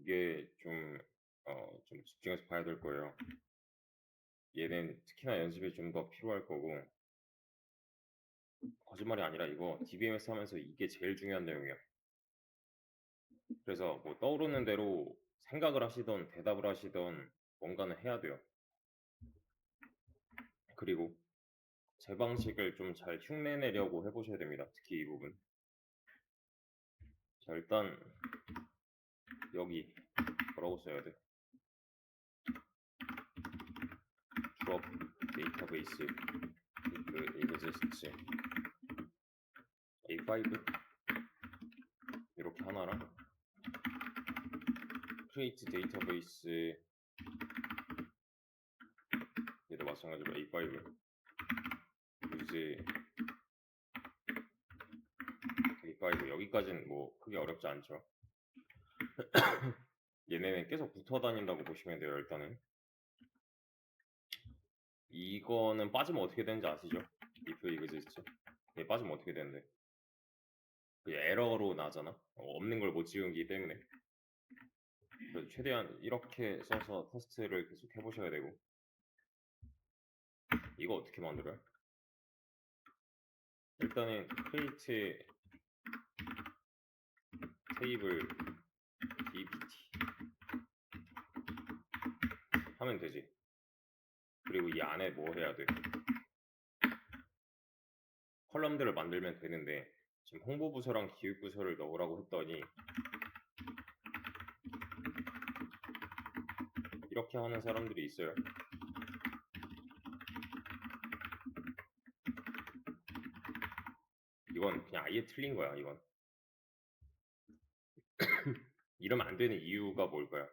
이게 좀 집중해서 봐야 될 거예요. 얘는 특히나 연습이 좀 더 필요할 거고, 거짓말이 아니라 이거 DBMS 하면서 이게 제일 중요한 내용이야. 그래서 뭐 떠오르는 대로 생각을 하시던 대답을 하시던 뭔가는 해야 돼요. 그리고 제 방식을 좀 잘 흉내내려고 해보셔야 됩니다. 특히 이 부분. 자, 일단 여기 뭐라고 써야 돼? drop 데이터베이스 exists A5 이렇게 하나랑 create database 얘도 마찬가지로 A5 use A5 여기까지는 뭐 크게 어렵지 않죠. 얘네는 계속 붙어 다닌다고 보시면 돼요. 일단은 이거는 빠지면 어떻게 되는지 아시죠? if exists 얘 빠지면 어떻게 되는데 그 에러로 나잖아. 없는 걸 못 지우기 때문에. 그래서 최대한 이렇게 써서 테스트를 계속 해보셔야 되고. 이거 어떻게 만들어요? 일단은 create table dbt 하면 되지. 그리고 이 안에 뭐 해야 돼? 컬럼들을 만들면 되는데 지금 홍보부서랑 기획부서를 넣으라고 했더니 이렇게 하는 사람들이 있어요. 이건 그냥 아예 틀린 거야. 이건 이러면 안 되는 이유가 뭘까요?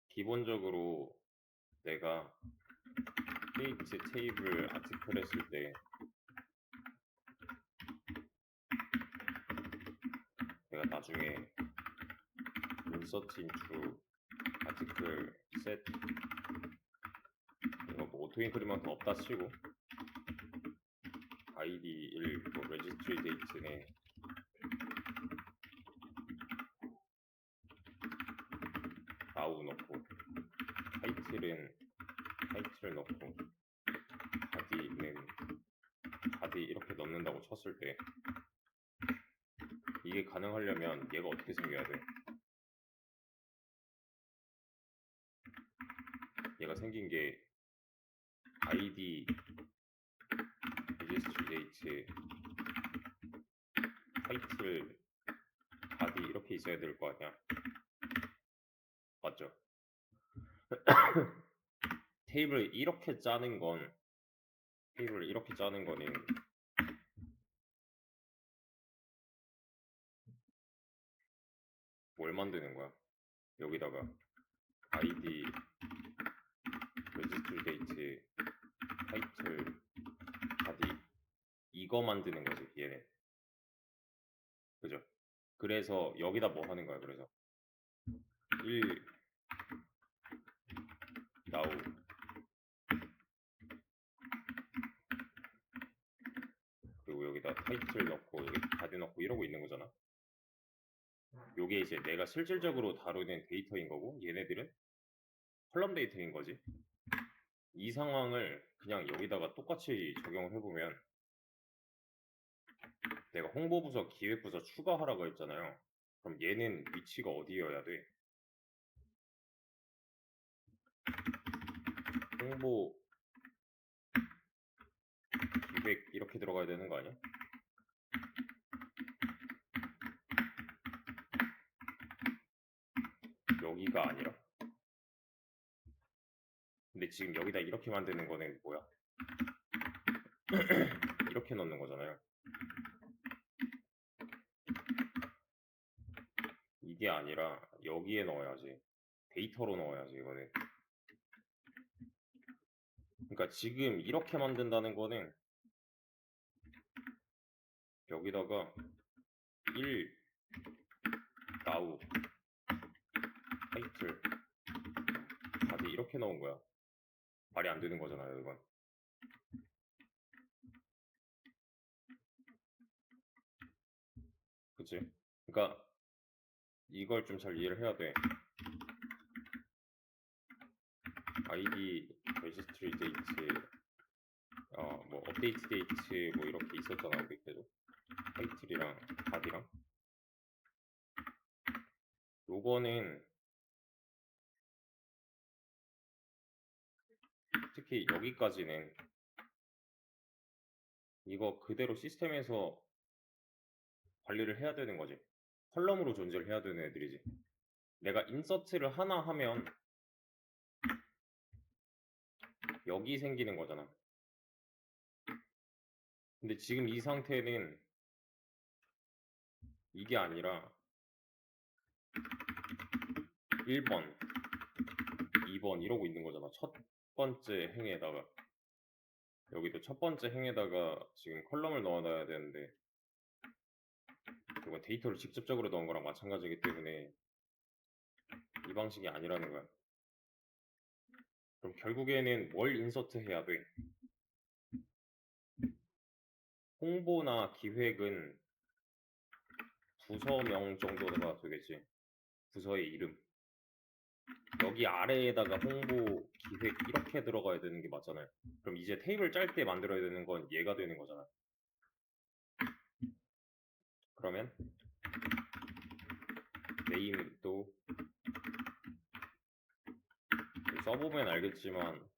기본적으로 내가 create table article 했을 때 내가 나중에 insert into article set 이거 뭐 오토 인크리먼트 없다 치고 id 1 뭐 registry date네 now 넣고 타이틀을 넣고 바디 이렇게 넣는다고 쳤을 때 이게 가능하려면 얘가 어떻게 생겨야 돼? 얘가 생긴 게 id registry date 타이틀 바디 이렇게 있어야 될 거 아니야? 맞죠? 테이블을 이렇게 짜는 거는 뭘 만드는 거야? 여기다가 id registry date 타이틀 바디 이거 만드는 거지 얘는. 그죠? 그래서 여기다 뭐 하는 거야? 그래서 1 now 그리고 여기다 타이틀 넣고 여기 바디 넣고 이러고 있는 거잖아. 요게 이제 내가 실질적으로 다루는 데이터인 거고 얘네들은 컬럼 데이터인 거지. 이 상황을 그냥 여기다가 똑같이 적용을 해보면 내가 홍보부서 기획부서 추가하라고 했잖아요. 그럼 얘는 위치가 어디여야 돼? 홍보 기획 이렇게 들어가야 되는 거 아니야? 여기가 아니라. 근데 지금 여기다 이렇게 만드는 거는 뭐야? 이렇게 넣는 거잖아요. 이게 아니라 여기에 넣어야지. 데이터로 넣어야지 이거는. 그러니까 지금 이렇게 만든다는 거는 여기다가 1 now 타이틀 바디 이렇게 넣은 거야. 말이 안 되는 거잖아요, 이건. 그치? 그러니까 이걸 좀 잘 이해를 해야 돼. id registry date 뭐 update date 뭐 이렇게 있었잖아, 우리 계속 타이틀이랑 바디랑. 요거는 특히 여기까지는 이거 그대로 시스템에서 관리를 해야 되는 거지. 컬럼으로 존재를 해야 되는 애들이지. 내가 인서트를 하나 하면 여기 생기는 거잖아. 근데 지금 이 상태는 이게 아니라 1번, 2번 이러고 있는 거잖아. 첫 번째 행에다가. 여기도 첫 번째 행에다가 지금 컬럼을 넣어놔야 되는데 이건 데이터를 직접적으로 넣은 거랑 마찬가지이기 때문에 이 방식이 아니라는 거야. 그럼 결국에는 뭘 인서트 해야 돼? 홍보나 기획은 부서명 정도가 되겠지. 부서의 이름. 여기 아래에다가 홍보, 기획 이렇게 들어가야 되는 게 맞잖아요. 그럼 이제 테이블 짤 때 만들어야 되는 건 얘가 되는 거잖아. 그러면 네임도 써보면 알겠지만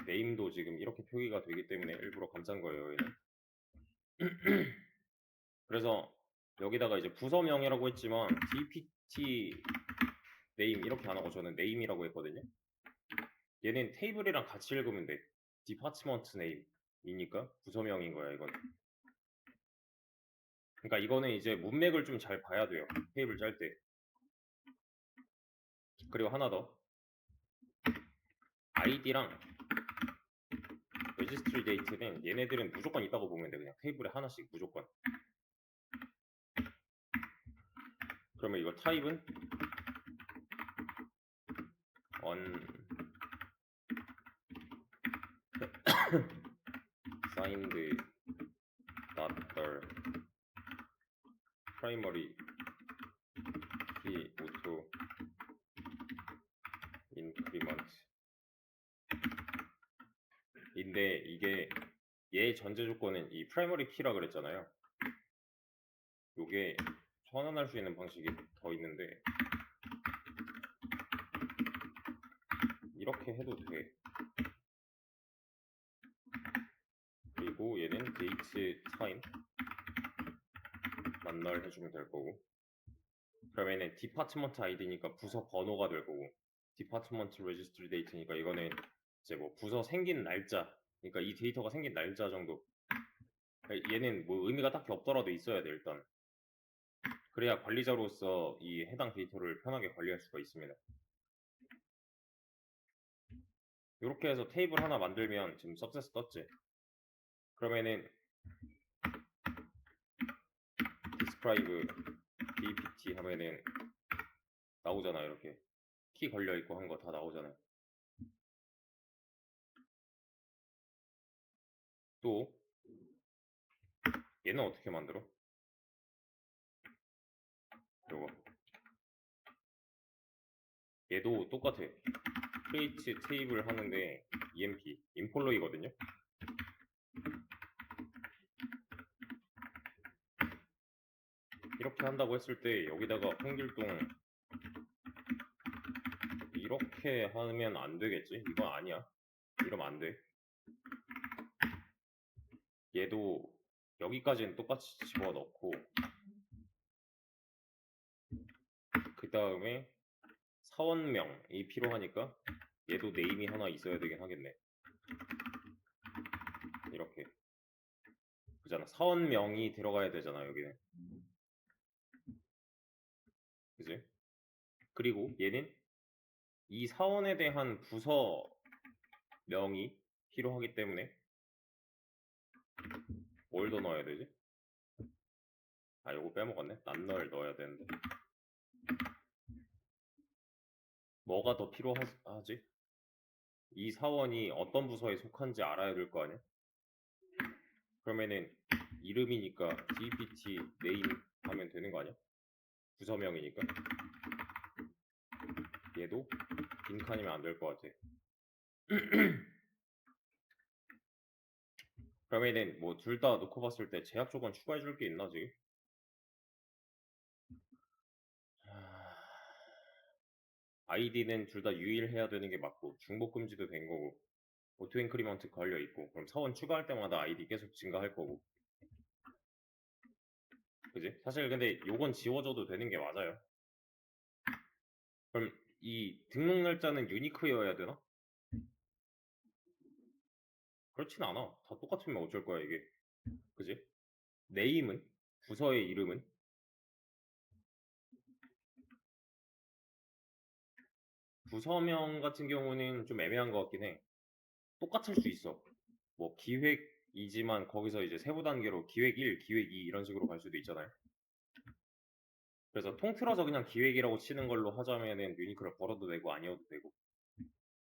네임도 지금 이렇게 표기가 되기 때문에 일부러 감싼 거예요, 얘는. 그래서 여기다가 이제 부서명이라고 했지만 dpt 네임 이렇게 안 하고 저는 네임이라고 했거든요. 얘는 테이블이랑 같이 읽으면 돼. 디파트먼트 네임이니까 부서명인 거야, 이건. 그러니까 이거는 이제 문맥을 좀 잘 봐야 돼요, 테이블 짤 때. 그리고 하나 더, id랑 registry date는 얘네들은 무조건 있다고 보면 돼. 그냥 테이블에 하나씩 무조건. 그러면 이거 타입은 on signed not the primary key auto increment 인데 이게 얘 전제 조건은 이 프라이머리 키라 그랬잖아요. 요게 전환할 수 있는 방식이 더 있는데 이렇게 해도 돼. 그리고 얘는 date time 만날 해주면 될 거고, 그러면은 디파트먼트 아이디니까 부서 번호가 될 거고, 디파트먼트 레지스트리 데이트니까 이거는 이제 뭐 부서 생긴 날짜, 그러니까 이 데이터가 생긴 날짜 정도. 얘는 뭐 의미가 딱히 없더라도 있어야 돼 일단. 그래야 관리자로서 이 해당 데이터를 편하게 관리할 수가 있습니다. 이렇게 해서 테이블 하나 만들면 지금 석세스 떴지. 그러면은 describe dpt 하면은 나오잖아. 이렇게 키 걸려있고 한 거 다 나오잖아요. 또 얘는 어떻게 만들어? 요거 얘도 똑같아. create 테이블 하는데 emp employee거든요. 이렇게 한다고 했을 때 여기다가 홍길동 이렇게 하면 안 되겠지? 이거 아니야. 이러면 안 돼. 얘도 여기까지는 똑같이 집어넣고 그 다음에 사원명이 필요하니까 얘도 네임이 하나 있어야 되긴 하겠네. 이렇게 그잖아. 사원명이 들어가야 되잖아 여기는. 그지? 그리고 얘는 이 사원에 대한 부서명이 필요하기 때문에 뭘 더 넣어야 되지? 아 요거 빼먹었네. 난널 넣어야 되는데 뭐가 더 필요하지? 이 사원이 어떤 부서에 속한지 알아야 될 거 아니야? 그러면은 이름이니까 dpt name 하면 되는 거 아니야? 부서명이니까. 얘도 빈칸이면 안 될 것 같아. 그러면은 뭐 둘 다 놓고 봤을 때 제약 조건 추가해 줄 게 있나 지금? 아이디는 둘 다 유일해야 되는 게 맞고 중복 금지도 된 거고 오토 인크리먼트 걸려 있고 그럼 사원 추가할 때마다 아이디 계속 증가할 거고 그지? 사실 근데 요건 지워줘도 되는 게 맞아요. 그럼 이 등록 날짜는 유니크여야 되나? 그렇진 않아. 다 똑같으면 어쩔 거야 이게. 그지? 네임은? 부서의 이름은? 부서명 같은 경우는 좀 애매한 것 같긴 해. 똑같을 수 있어. 뭐 기획이지만 거기서 이제 세부 단계로 기획 1, 기획 2 이런 식으로 갈 수도 있잖아요. 그래서 통틀어서 그냥 기획이라고 치는 걸로 하자면은 유니크를 걸어도 되고 아니어도 되고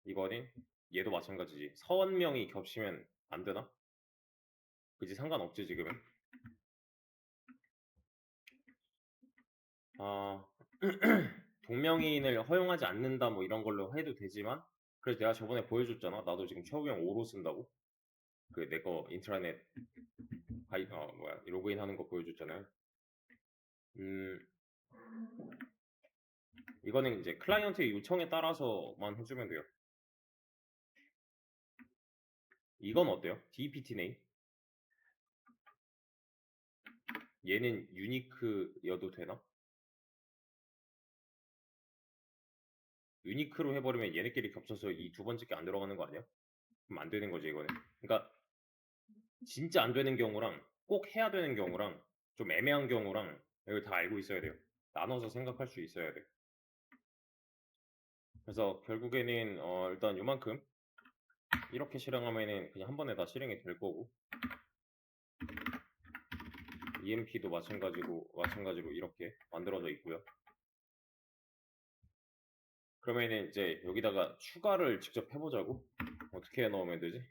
이거는 얘도 마찬가지지. 서원명이 겹치면 안 되나? 그지 상관없지 지금은. 아 동명이인을 허용하지 않는다 뭐 이런 걸로 해도 되지만 그래서 내가 저번에 보여줬잖아. 나도 지금 최후형 5로 쓴다고. 그 내 거 인트라넷 로그인 하는 거 보여줬잖아요. 음 이거는 이제 클라이언트의 요청에 따라서만 해주면 돼요. 이건 어때요? DPT 네임? 얘는 유니크여도 되나? 유니크로 해버리면 얘네끼리 겹쳐서 이 두 번째 게 안 들어가는 거 아니야? 그럼 안 되는 거지 이거는. 그러니까 진짜 안 되는 경우랑 꼭 해야 되는 경우랑 좀 애매한 경우랑 이걸 다 알고 있어야 돼요. 나눠서 생각할 수 있어야 돼. 그래서 결국에는 일단 요만큼 이렇게 실행하면은 그냥 한 번에 다 실행이 될 거고 EMP도 마찬가지로 이렇게 만들어져 있고요. 그러면은 이제 여기다가 추가를 직접 해보자고. 어떻게 넣으면 되지?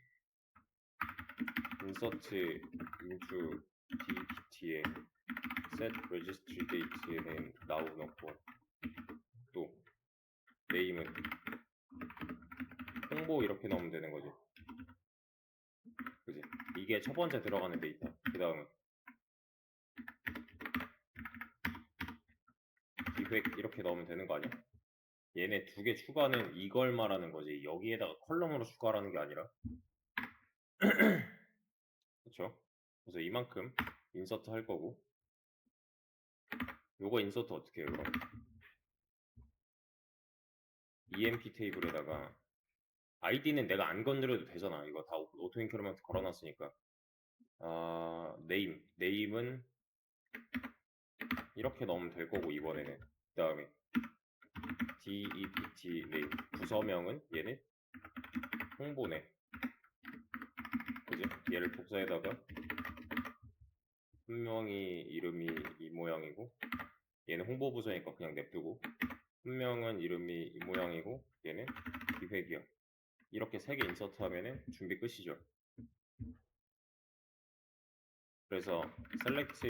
insert into dpt에 set registry date에는 now 넣고 또 name은 홍보 이렇게 넣으면 되는 거지. 그지? 이게 첫 번째 들어가는 데이터. 그 다음은 기획 이렇게 넣으면 되는 거 아니야? 얘네 두 개 추가는 이걸 말하는 거지. 여기에다가 컬럼으로 추가하는 게 아니라. 그렇죠? 그래서 이만큼 인서트 할 거고 요거 인서트 어떻게 해요 그럼? EMP 테이블에다가 아이디는 내가 안 건드려도 되잖아. 이거 다 오토 인크리먼트 걸어놨으니까. 네임은 이렇게 넣으면 될 거고 이번에는. 그 다음에 DEPT 네임 부서명은 얘는 홍보네. 그지? 얘를 복사에다가 분명히 이름이 이 모양이고 얘는 홍보 부서니까 그냥 냅두고 분명은 이름이 이 모양이고 얘는 기획이야. 이렇게 세 개 인서트 하면은 준비 끝이죠. 그래서 select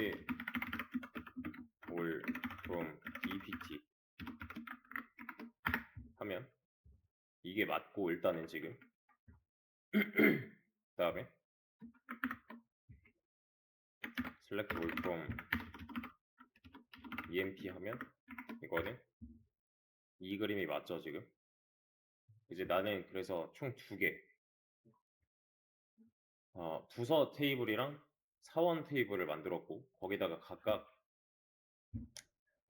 all from dpt 하면 이게 맞고 일단은 지금 그 다음에 select all from emp 하면 이거는 이 그림이 맞죠 지금? 이제 나는 그래서 총 두 개 부서 테이블이랑 사원 테이블을 만들었고 거기다가 각각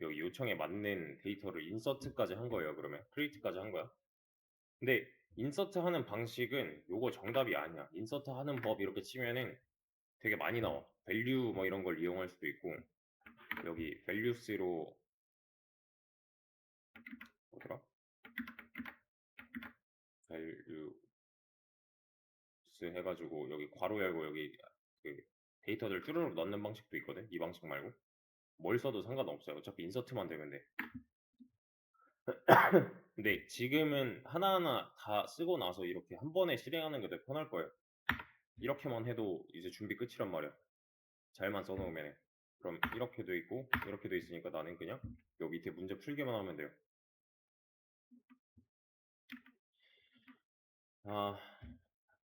여기 요청에 맞는 데이터를 인서트까지 한 거예요. 그러면 크리에이트까지 한 거야. 근데 인서트 하는 방식은 요거 정답이 아니야. 인서트 하는 법 이렇게 치면은 되게 많이 나와. 밸류 뭐 이런 걸 이용할 수도 있고 여기 values로 뭐더라? values 해가지고 여기 괄호 열고 여기 그 데이터들 쭈르륵 넣는 방식도 있거든. 이 방식 말고 뭘 써도 상관없어요. 어차피 인서트만 되면 돼. 근데 지금은 하나하나 다 쓰고 나서 이렇게 한 번에 실행하는 게 더 편할 거예요. 이렇게만 해도 이제 준비 끝이란 말이야. 잘만 써놓으면. 그럼 이렇게 돼 있고 이렇게 돼 있으니까 나는 그냥 요 밑에 문제 풀기만 하면 돼요. 아,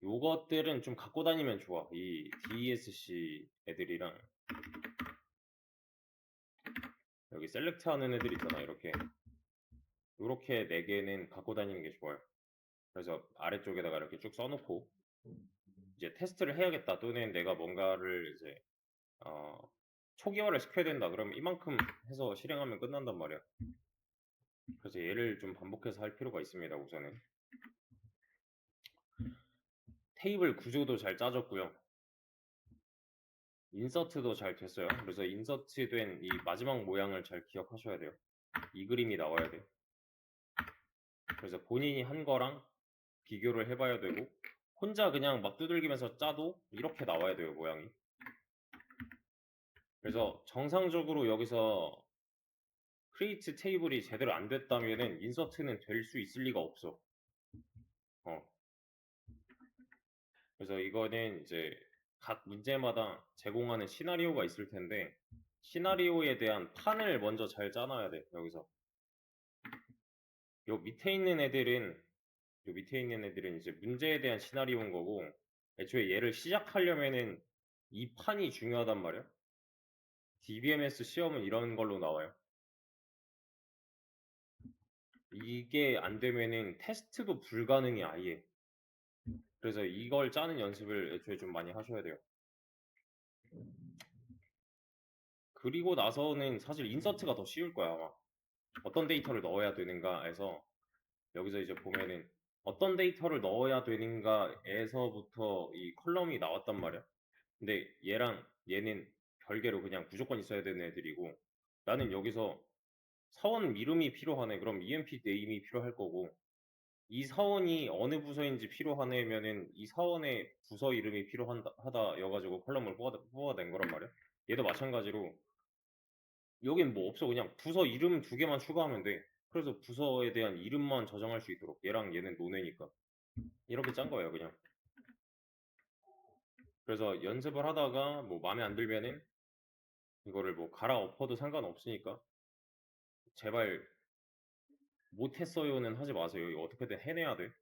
요것들은 좀 갖고 다니면 좋아. 이 DESC 애들이랑 여기 셀렉트 하는 애들 있잖아. 이렇게 4개는 갖고 다니는 게 좋아요. 그래서 아래쪽에다가 이렇게 쭉 써놓고 이제 테스트를 해야겠다, 또는 내가 뭔가를 이제 초기화를 시켜야 된다, 그러면 이만큼 해서 실행하면 끝난단 말이야. 그래서 얘를 좀 반복해서 할 필요가 있습니다. 우선은 테이블 구조도 잘 짜졌고요. 인서트도 잘 됐어요. 그래서 인서트된 이 마지막 모양을 잘 기억하셔야 돼요. 이 그림이 나와야 돼요. 그래서 본인이 한 거랑 비교를 해봐야 되고, 혼자 그냥 막 두들기면서 짜도 이렇게 나와야 돼요, 모양이. 그래서 정상적으로 여기서 크리에이트 테이블이 제대로 안 됐다면은 인서트는 될 수 있을 리가 없어. 그래서 이거는 이제 각 문제마다 제공하는 시나리오가 있을 텐데, 시나리오에 대한 판을 먼저 잘 짜놔야 돼. 여기서 요 밑에 있는 애들은 이제 문제에 대한 시나리오인 거고, 애초에 얘를 시작하려면은 이 판이 중요하단 말이야. DBMS 시험은 이런 걸로 나와요. 이게 안 되면은 테스트도 불가능해, 아예. 그래서 이걸 짜는 연습을 애초에 좀 많이 하셔야 돼요. 그리고 나서는 사실 인서트가 더 쉬울 거야, 아마. 어떤 데이터를 넣어야 되는가에서, 여기서 이제 보면은 어떤 데이터를 넣어야 되는가에서부터 이 컬럼이 나왔단 말이야. 근데 얘랑 얘는 별개로 그냥 무조건 있어야 되는 애들이고, 나는 여기서 사원 이름이 필요하네. 그럼 EMP 네임이 필요할 거고, 이 사원이 어느 부서인지 필요하네면은 이 사원의 부서 이름이 필요하다 여가지고 컬럼을 뽑아낸 거란 말이야. 얘도 마찬가지로 여긴 뭐 없어. 그냥 부서 이름 2개만 추가하면 돼. 그래서 부서에 대한 이름만 저장할 수 있도록, 얘랑 얘는 노네니까 이렇게 짠 거예요, 그냥. 그래서 연습을 하다가 뭐 마음에 안 들면은 이거를 뭐 갈아엎어도 상관없으니까, 제발 못했어요는 하지 마세요. 이거 어떻게든 해내야 돼.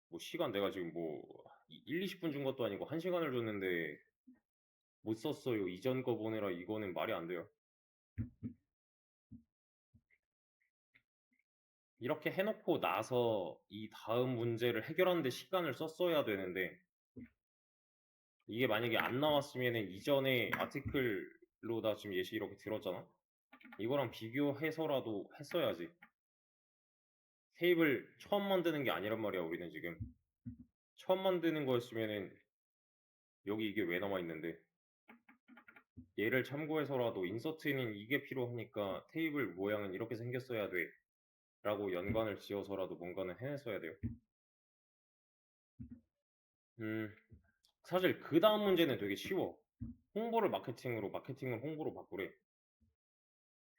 뭐 시간 내가 지금 뭐 1, 20분 준 것도 아니고 1시간을 줬는데 못 썼어요, 이전 거 보내라, 이거는 말이 안 돼요. 이렇게 해놓고 나서 이 다음 문제를 해결하는데 시간을 썼어야 되는데, 이게 만약에 안 나왔으면은 이전에 아티클로 나 지금 예시 이렇게 들었잖아. 이거랑 비교해서라도 했어야지. 테이블 처음 만드는 게 아니란 말이야. 우리는 지금 처음 만드는 거였으면은 여기 이게 왜 나와 있는데, 얘를 참고해서라도 인서트는 이게 필요하니까 테이블 모양은 이렇게 생겼어야 돼 라고 연관을 지어서라도 뭔가는 해냈어야 돼요. 사실 그 다음 문제는 되게 쉬워. 홍보를 마케팅으로, 마케팅을 홍보로 바꾸래.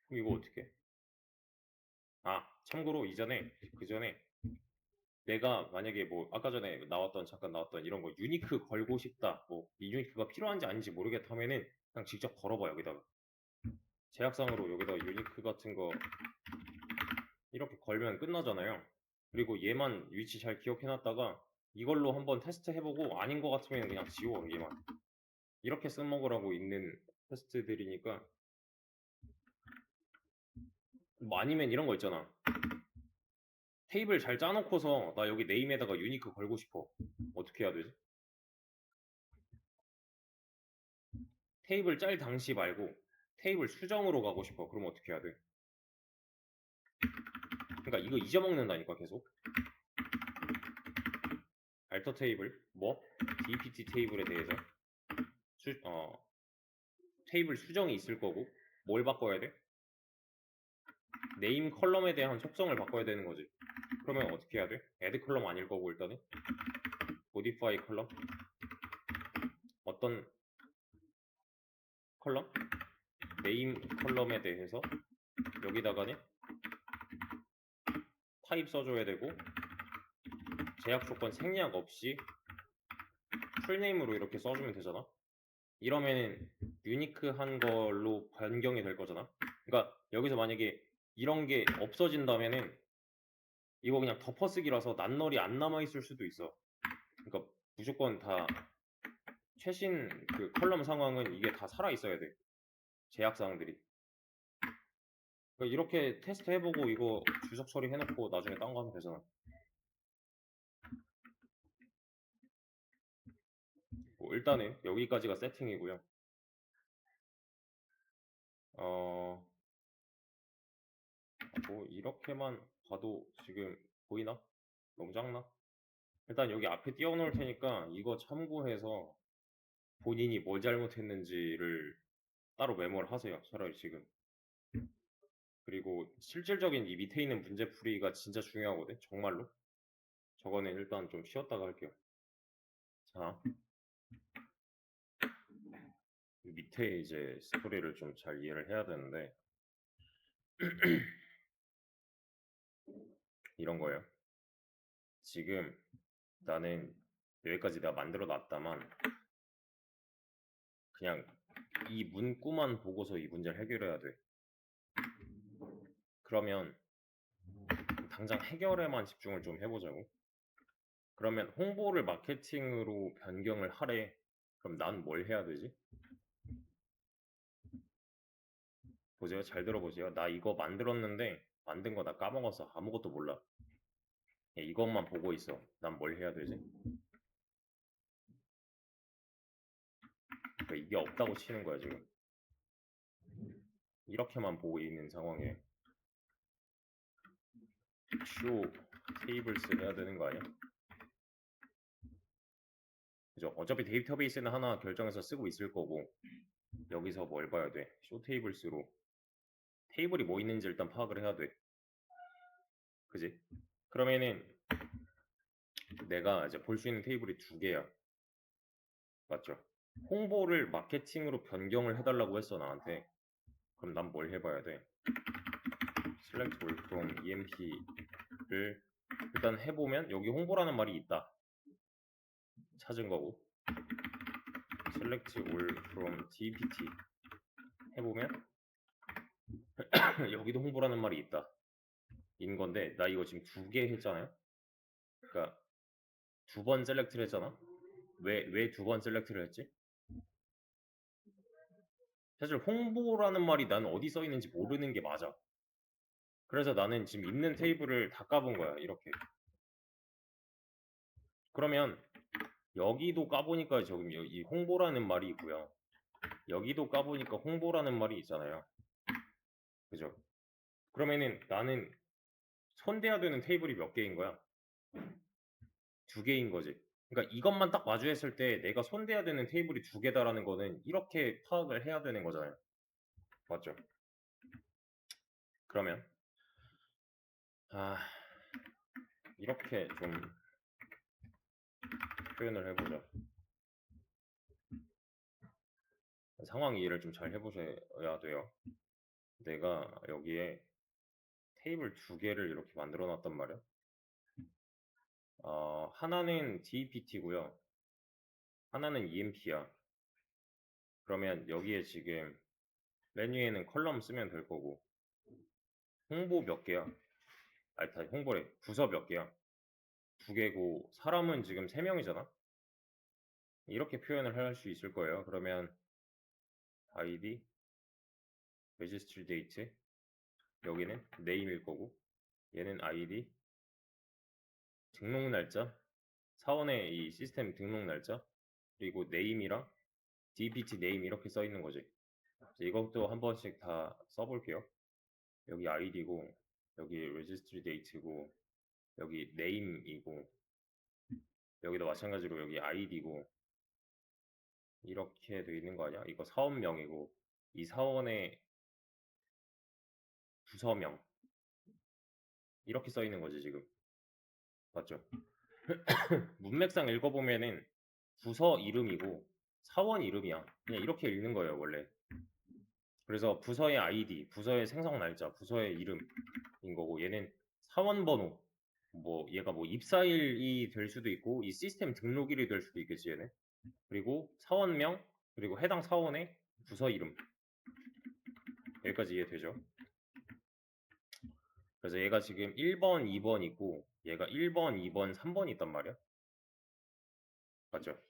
그럼 이거 어떻게? 아, 참고로 그 전에 내가 만약에 뭐 아까 전에 잠깐 나왔던 이런 거 유니크 걸고 싶다, 뭐 이 유니크가 필요한지 아닌지 모르겠다 하면은 그냥 직접 걸어봐. 여기다가 제약상으로 여기다 유니크 같은 거 이렇게 걸면 끝나잖아요. 그리고 얘만 위치 잘 기억해놨다가 이걸로 한번 테스트 해보고 아닌 것 같으면 그냥 지워, 얘만. 이렇게 써먹으라고 있는 테스트들이니까. 뭐 아니면 이런 거 있잖아. 테이블 잘 짜놓고서 나 여기 네임에다가 유니크 걸고 싶어. 어떻게 해야 되지? 테이블 짤 당시 말고 테이블 수정으로 가고 싶어. 그럼 어떻게 해야 돼? 그러니까 이거 잊어먹는다니까, 계속. 알터 테이블 뭐 DPT 테이블에 대해서 수, 어, 테이블 수정이 있을 거고, 뭘 바꿔야 돼? 네임 컬럼에 대한 속성을 바꿔야 되는 거지. 그러면 어떻게 해야 돼? 애드 컬럼 아닐 거고, 일단은 모디파이 컬럼, 어떤 컬럼? 네임 컬럼에 대해서 여기다가는 타입 써줘야 되고 제약 조건 생략 없이 풀네임으로 이렇게 써주면 되잖아. 이러면 유니크한 걸로 변경이 될 거잖아. 그러니까 여기서 만약에 이런 게 없어진다면은 이거 그냥 덮어쓰기라서 낱널이 안 남아있을 수도 있어. 그러니까 무조건 다 최신 그 컬럼 상황은 이게 다 살아있어야 돼. 제약 사항들이. 그러니까 이렇게 테스트 해보고 이거 주석 처리 해놓고 나중에 딴 거 하면 되잖아. 뭐 일단은 여기까지가 세팅이고요. 뭐 이렇게만 봐도 지금 보이나? 너무 작나? 일단 여기 앞에 띄워놓을 테니까 이거 참고해서 본인이 뭘 잘못했는지를 따로 메모를 하세요. 차라리 지금. 그리고 실질적인 이 밑에 있는 문제풀이가 진짜 중요하거든. 정말로. 저거는 일단 좀 쉬었다가 할게요. 자, 밑에 이제 스토리를 좀 잘 이해를 해야 되는데 이런 거예요. 지금 나는 여기까지 내가 만들어 놨다만 그냥 이 문구만 보고서 이 문제를 해결해야 돼. 그러면 당장 해결에만 집중을 좀 해보자고. 그러면 홍보를 마케팅으로 변경을 하래. 그럼 난 뭘 해야 되지? 보세요. 잘 들어보세요. 나 이거 만들었는데 만든 거 나 까먹었어. 아무것도 몰라. 이것만 보고 있어. 난 뭘 해야 되지? 그러니까 이게 없다고 치는 거야 지금. 이렇게만 보고 있는 상황에 쇼 테이블스 해야 되는 거 아니야? 그죠? 어차피 데이터베이스는 하나 결정해서 쓰고 있을 거고 여기서 뭘 봐야 돼? 쇼 테이블스로 테이블이 뭐 있는지 일단 파악을 해야 돼. 그지? 그러면은 내가 이제 볼 수 있는 테이블이 두 개야. 맞죠? 홍보를 마케팅으로 변경을 해달라고 했어 나한테. 그럼 난 뭘 해봐야 돼? select all from emp를 일단 해보면 여기 홍보라는 말이 있다. 찾은 거고 select all from dpt 해보면 여기도 홍보라는 말이 있다. 인 건데 나 이거 지금 두 개 했잖아요. 그러니까 두 번 셀렉트를 했잖아. 왜 두 번 셀렉트를 했지? 사실 홍보라는 말이 난 어디 써 있는지 모르는 게 맞아. 그래서 나는 지금 있는 테이블을 다 까본 거야 이렇게. 그러면 여기도 까보니까 지금 이 홍보라는 말이 있고요. 여기도 까보니까 홍보라는 말이 있잖아요. 그죠? 그러면은 나는 손대야 되는 테이블이 몇 개인 거야? 두 개인 거지. 그러니까 이것만 딱 마주했을 때 내가 손대야 되는 테이블이 두 개다라는 거는 이렇게 파악을 해야 되는 거잖아요. 맞죠? 그러면 이렇게 좀 표현을 해보자. 상황 이해를 좀 잘 해보셔야 돼요. 내가 여기에 테이블 두 개를 이렇게 만들어 놨단 말이야. 하나는 DPT고요. 하나는 EMP야. 그러면 여기에 지금 메뉴에는 컬럼 쓰면 될 거고 홍보 몇 개야? 아니 다 홍보래. 부서 몇 개야? 두 개고 사람은 지금 세 명이잖아. 이렇게 표현을 할 수 있을 거예요. 그러면 ID, registry date 여기는 name일 거고 얘는 ID, 등록 날짜 사원의 이 시스템 등록 날짜 그리고 name이랑 dpt name 이렇게 써 있는 거지. 이것도 한 번씩 다 써볼게요. 여기 id고 여기 registry date고 여기 name이고 여기도 마찬가지로 여기 id고 이렇게 돼 있는 거 아니야? 이거 사원명이고 이 사원의 부서명 이렇게 써 있는 거지 지금. 맞죠? 문맥상 읽어보면은 부서 이름이고 사원 이름이야. 그냥 이렇게 읽는 거예요 원래. 그래서 부서의 아이디, 부서의 생성 날짜, 부서의 이름인 거고 얘는 사원 번호, 뭐 얘가 뭐 입사일이 될 수도 있고 이 시스템 등록일이 될 수도 있겠지 얘네. 그리고 사원명, 그리고 해당 사원의 부서 이름. 여기까지 이해되죠? 그래서 얘가 지금 1번, 2번 있고 얘가 1번, 2번, 3번 있단 말이야. 맞죠?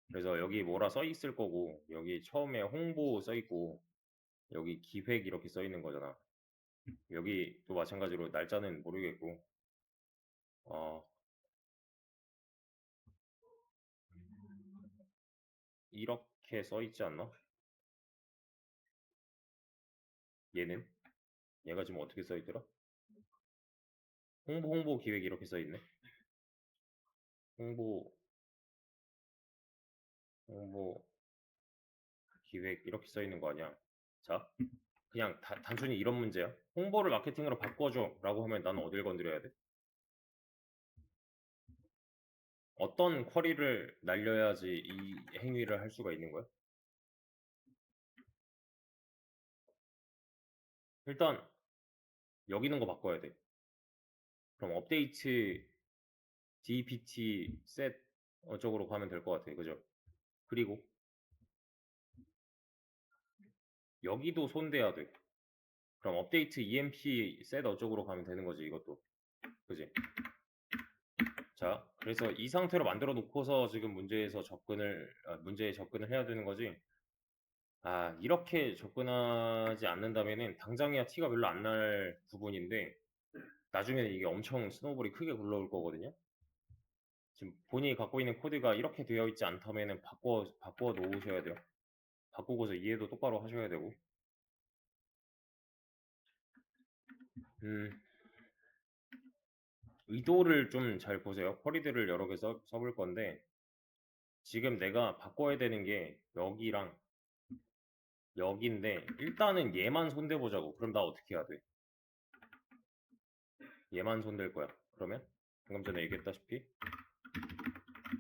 그래서 여기 뭐라 써 있을 거고 여기 처음에 홍보 써 있고 여기 기획 이렇게 써 있는 거잖아. 여기 또 마찬가지로 날짜는 모르겠고 이렇게 써 있지 않나? 얘는? 얘가 지금 어떻게 써 있더라? 홍보 기획 이렇게 써 있네. 홍보 기획 이렇게 써 있는 거 아니야? 자, 그냥 단순히 이런 문제야. 홍보를 마케팅으로 바꿔줘 라고 하면 나는 어딜 건드려야 돼? 어떤 쿼리를 날려야지 이 행위를 할 수가 있는 거야? 일단 여기 있는 거 바꿔야 돼. 그럼 업데이트 DPT set 쪽으로 가면 될 것 같아. 그죠? 그리고 여기도 손대야 돼. 그럼 업데이트 EMP set 쪽으로 가면 되는 거지, 이것도. 그지? 자, 그래서 이 상태로 만들어 놓고서 지금 문제에 접근을 해야 되는 거지. 이렇게 접근하지 않는다면은 당장이야 티가 별로 안 날 부분인데 나중에는 이게 엄청 스노우볼이 크게 굴러올 거거든요. 지금 본인이 갖고 있는 코드가 이렇게 되어 있지 않다면은 바꿔 놓으셔야 돼요. 바꾸고서 이해도 똑바로 하셔야 되고. 의도를 좀 잘 보세요. 쿼리들을 여러 개 써볼 건데 지금 내가 바꿔야 되는 게 여기랑 여기인데 일단은 얘만 손대보자고. 그럼 나 어떻게 해야 돼? 얘만 손댈 거야. 그러면 방금 전에 얘기했다시피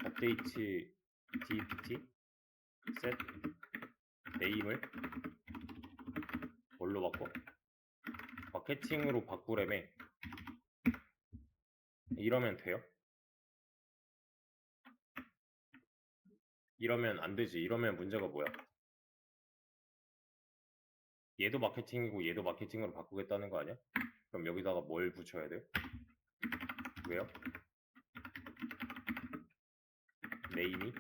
업데이트 DPT set 네임을 뭘로 바꿔? 마케팅으로 바꾸래매. 이러면 돼요? 이러면 안 되지. 이러면 문제가 뭐야? 얘도 마케팅이고 얘도 마케팅으로 바꾸겠다는 거 아니야? 그럼 여기다가 뭘 붙여야 돼? 왜요? 네임이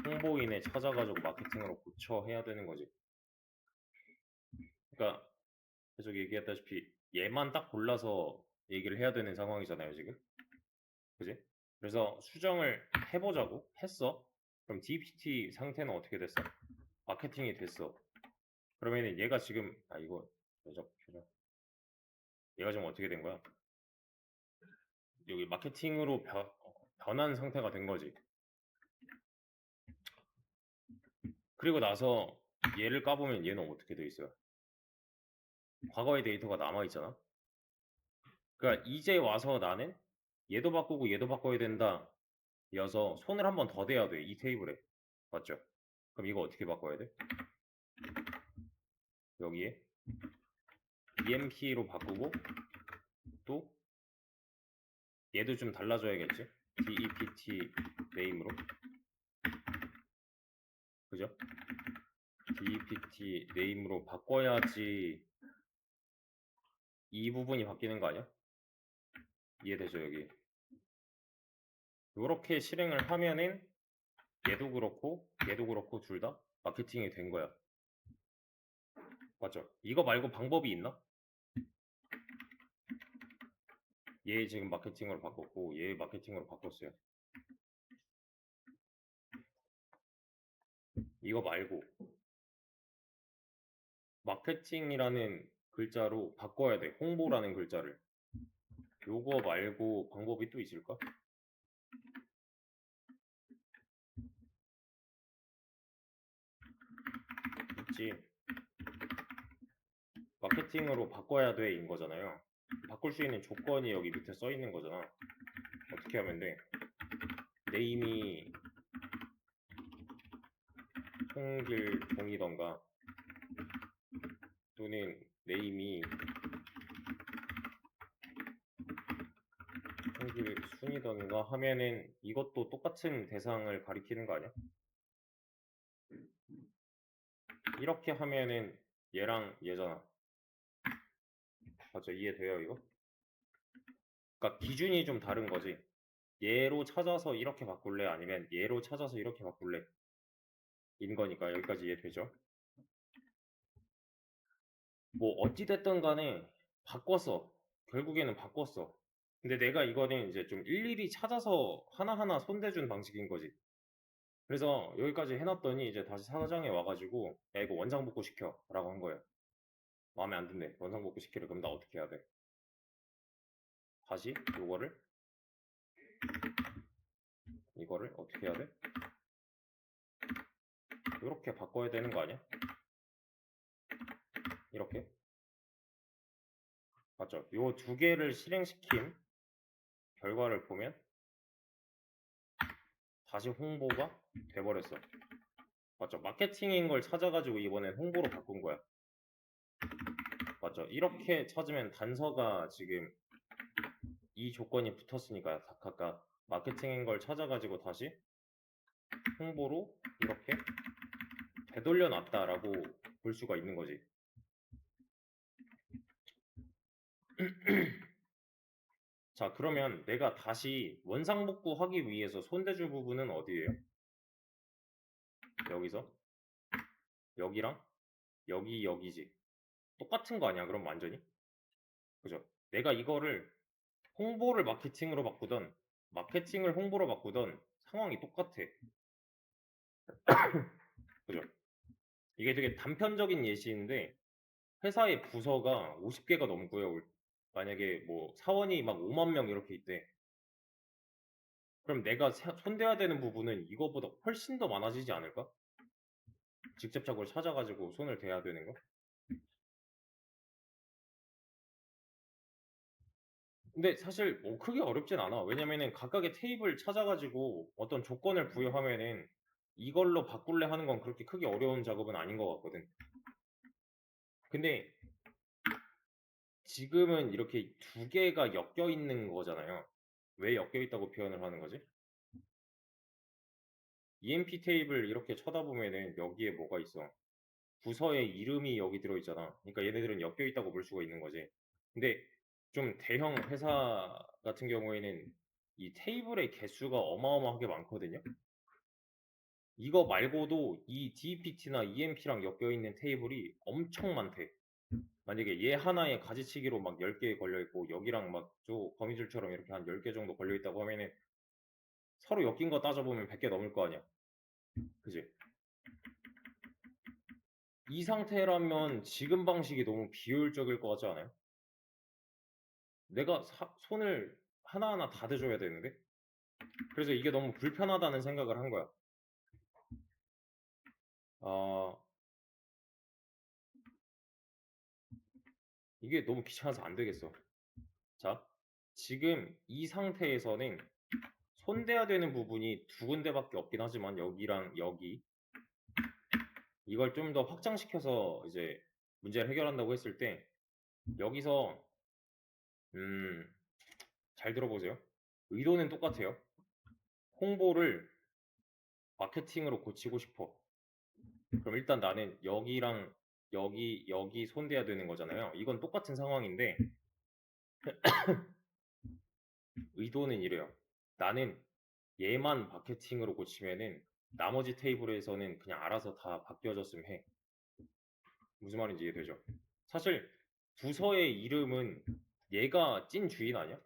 홍보인에 찾아가지고 마케팅으로 고쳐 해야 되는 거지. 그러니까 계속 얘기했다시피 얘만 딱 골라서 얘기를 해야 되는 상황이잖아요, 지금. 그지? 그래서 수정을 해보자고 했어. 그럼 DPT 상태는 어떻게 됐어? 마케팅이 됐어. 그러면은 얘가 지금 이거 표정. 얘가 지금 어떻게 된 거야? 여기 마케팅으로 변한 상태가 된 거지. 그리고 나서 얘를 까보면 얘는 어떻게 돼 있어요? 과거의 데이터가 남아 있잖아. 그러니까 이제 와서 나는 얘도 바꾸고 얘도 바꿔야 된다. 이어서 손을 한 번 더 대야 돼. 이 테이블에. 맞죠? 그럼 이거 어떻게 바꿔야 돼? 여기에 EMP로 바꾸고 또 얘도 좀 달라져야겠지? DEPT 네임으로. 그죠? DEPT 네임으로 바꿔야지 이 부분이 바뀌는 거 아니야? 이해되죠, 여기? 이렇게 실행을 하면은 얘도 그렇고 둘 다 마케팅이 된 거야. 맞죠? 이거 말고 방법이 있나? 얘 지금 마케팅으로 바꿨고 얘 마케팅으로 바꿨어요. 이거 말고 마케팅이라는 글자로 바꿔야 돼. 홍보라는 글자를. 요거 말고 방법이 또 있을까? 있지. 마케팅으로 바꿔야 돼인 거잖아요. 바꿀 수 있는 조건이 여기 밑에 써 있는 거잖아. 어떻게 하면 돼? 네임이 통길종이던가 또는 네임이 순이던가 하면은 이것도 똑같은 대상을 가리키는 거 아니야? 이렇게 하면은 얘랑 얘잖아. 맞죠? 이해돼요 이거? 그러니까 기준이 좀 다른 거지. 얘로 찾아서 이렇게 바꿀래? 아니면 얘로 찾아서 이렇게 바꿀래? 인 거니까 여기까지 이해되죠? 뭐 어찌됐든 간에 바꿨어. 결국에는 바꿨어. 근데 내가 이거는 이제 좀 일일이 찾아서 하나하나 손대준 방식인 거지. 그래서 여기까지 해놨더니 이제 다시 사장에 와가지고 야 이거 원상복구 시켜 라고 한 거예요. 마음에 안 든대. 원상복구 시키래. 그럼 나 어떻게 해야 돼? 다시 이거를 어떻게 해야 돼? 이렇게 바꿔야 되는 거 아니야? 이렇게? 맞죠? 요 두 개를 실행시킨 결과를 보면 다시 홍보가 돼버렸어. 맞죠? 마케팅인 걸 찾아가지고 이번엔 홍보로 바꾼 거야. 맞죠? 이렇게 찾으면 단서가 지금 이 조건이 붙었으니까 각각 마케팅인 걸 찾아가지고 다시 홍보로 이렇게 되돌려 놨다라고 볼 수가 있는 거지. 자, 그러면 내가 다시 원상복구 하기 위해서 손대줄 부분은 어디예요? 여기서 여기랑 여기지. 똑같은 거 아니야? 그럼 완전히? 그죠? 내가 이거를 홍보를 마케팅으로 바꾸던 마케팅을 홍보로 바꾸던 상황이 똑같아. 그죠? 이게 되게 단편적인 예시인데 회사의 부서가 50개가 넘고요. 만약에 뭐 사원이 막 5만 명 이렇게 있대. 그럼 내가 손대야 되는 부분은 이거보다 훨씬 더 많아지지 않을까? 직접적으로 찾아가지고 손을 대야 되는 거? 근데 사실 뭐 크게 어렵진 않아. 왜냐면은 각각의 테이블 찾아가지고 어떤 조건을 부여하면은 이걸로 바꿀래 하는 건 그렇게 크게 어려운 작업은 아닌 것 같거든. 근데 지금은 이렇게 두 개가 엮여 있는 거잖아요. 왜 엮여 있다고 표현을 하는 거지? EMP 테이블 이렇게 쳐다보면은 여기에 뭐가 있어? 부서의 이름이 여기 들어있잖아. 그러니까 얘네들은 엮여 있다고 볼 수가 있는 거지. 근데 좀 대형 회사 같은 경우에는 이 테이블의 개수가 어마어마하게 많거든요. 이거 말고도 이 DPT나 EMP랑 엮여 있는 테이블이 엄청 많대. 만약에 얘 하나에 가지치기로 막 10개 걸려있고 여기랑 막 저 거미줄처럼 이렇게 한 10개 정도 걸려있다고 하면은 서로 엮인 거 따져보면 100개 넘을 거 아니야. 그지? 이 상태라면 지금 방식이 너무 비효율적일 것 같지 않아요? 내가 손을 하나하나 다 대줘야 되는데? 그래서 이게 너무 불편하다는 생각을 한 거야. 어, 이게 너무 귀찮아서 안 되겠어. 자, 지금 이 상태에서는 손대야 되는 부분이 두 군데밖에 없긴 하지만 여기랑 여기 이걸 좀 더 확장시켜서 이제 문제를 해결한다고 했을 때 여기서 음, 잘 들어보세요. 의도는 똑같아요. 홍보를 마케팅으로 고치고 싶어. 그럼 일단 나는 여기랑 여기 손대야 되는 거잖아요. 이건 똑같은 상황인데 의도는 이래요. 나는 얘만 마케팅으로 고치면은 나머지 테이블에서는 그냥 알아서 다 바뀌어졌으면 해. 무슨 말인지 이해되죠? 사실 부서의 이름은 얘가 찐 주인 아니야?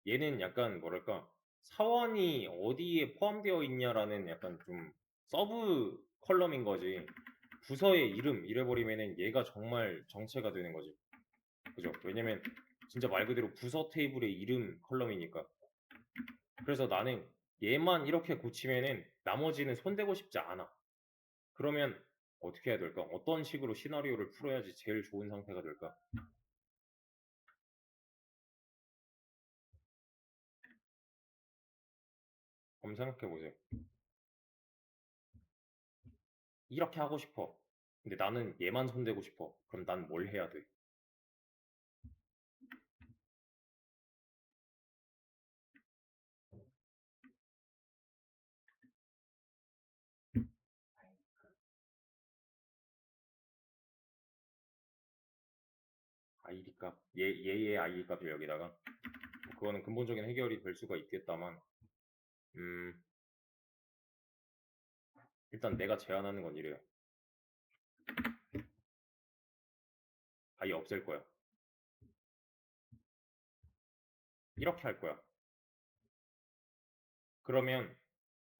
얘는 약간 뭐랄까 사원이 어디에 포함되어 있냐라는 약간 좀 서브 컬럼인 거지. 부서의 이름 이래버리면은 얘가 정말 정체가 되는 거지. 그죠? 왜냐면 진짜 말 그대로 부서 테이블의 이름 컬럼이니까. 그래서 나는 얘만 이렇게 고치면은 나머지는 손대고 싶지 않아. 그러면 어떻게 해야 될까? 어떤 식으로 시나리오를 풀어야지 제일 좋은 상태가 될까? 한번 생각해 보세요. 이렇게 하고 싶어. 근데 나는 얘만 손대고 싶어. 그럼 난 뭘 해야 돼? id 값 얘의 id 값을 여기다가 그거는 근본적인 해결이 될 수가 있겠다만 일단 내가 제안하는 건 이래요. 아예 없앨 거야. 이렇게 할 거야. 그러면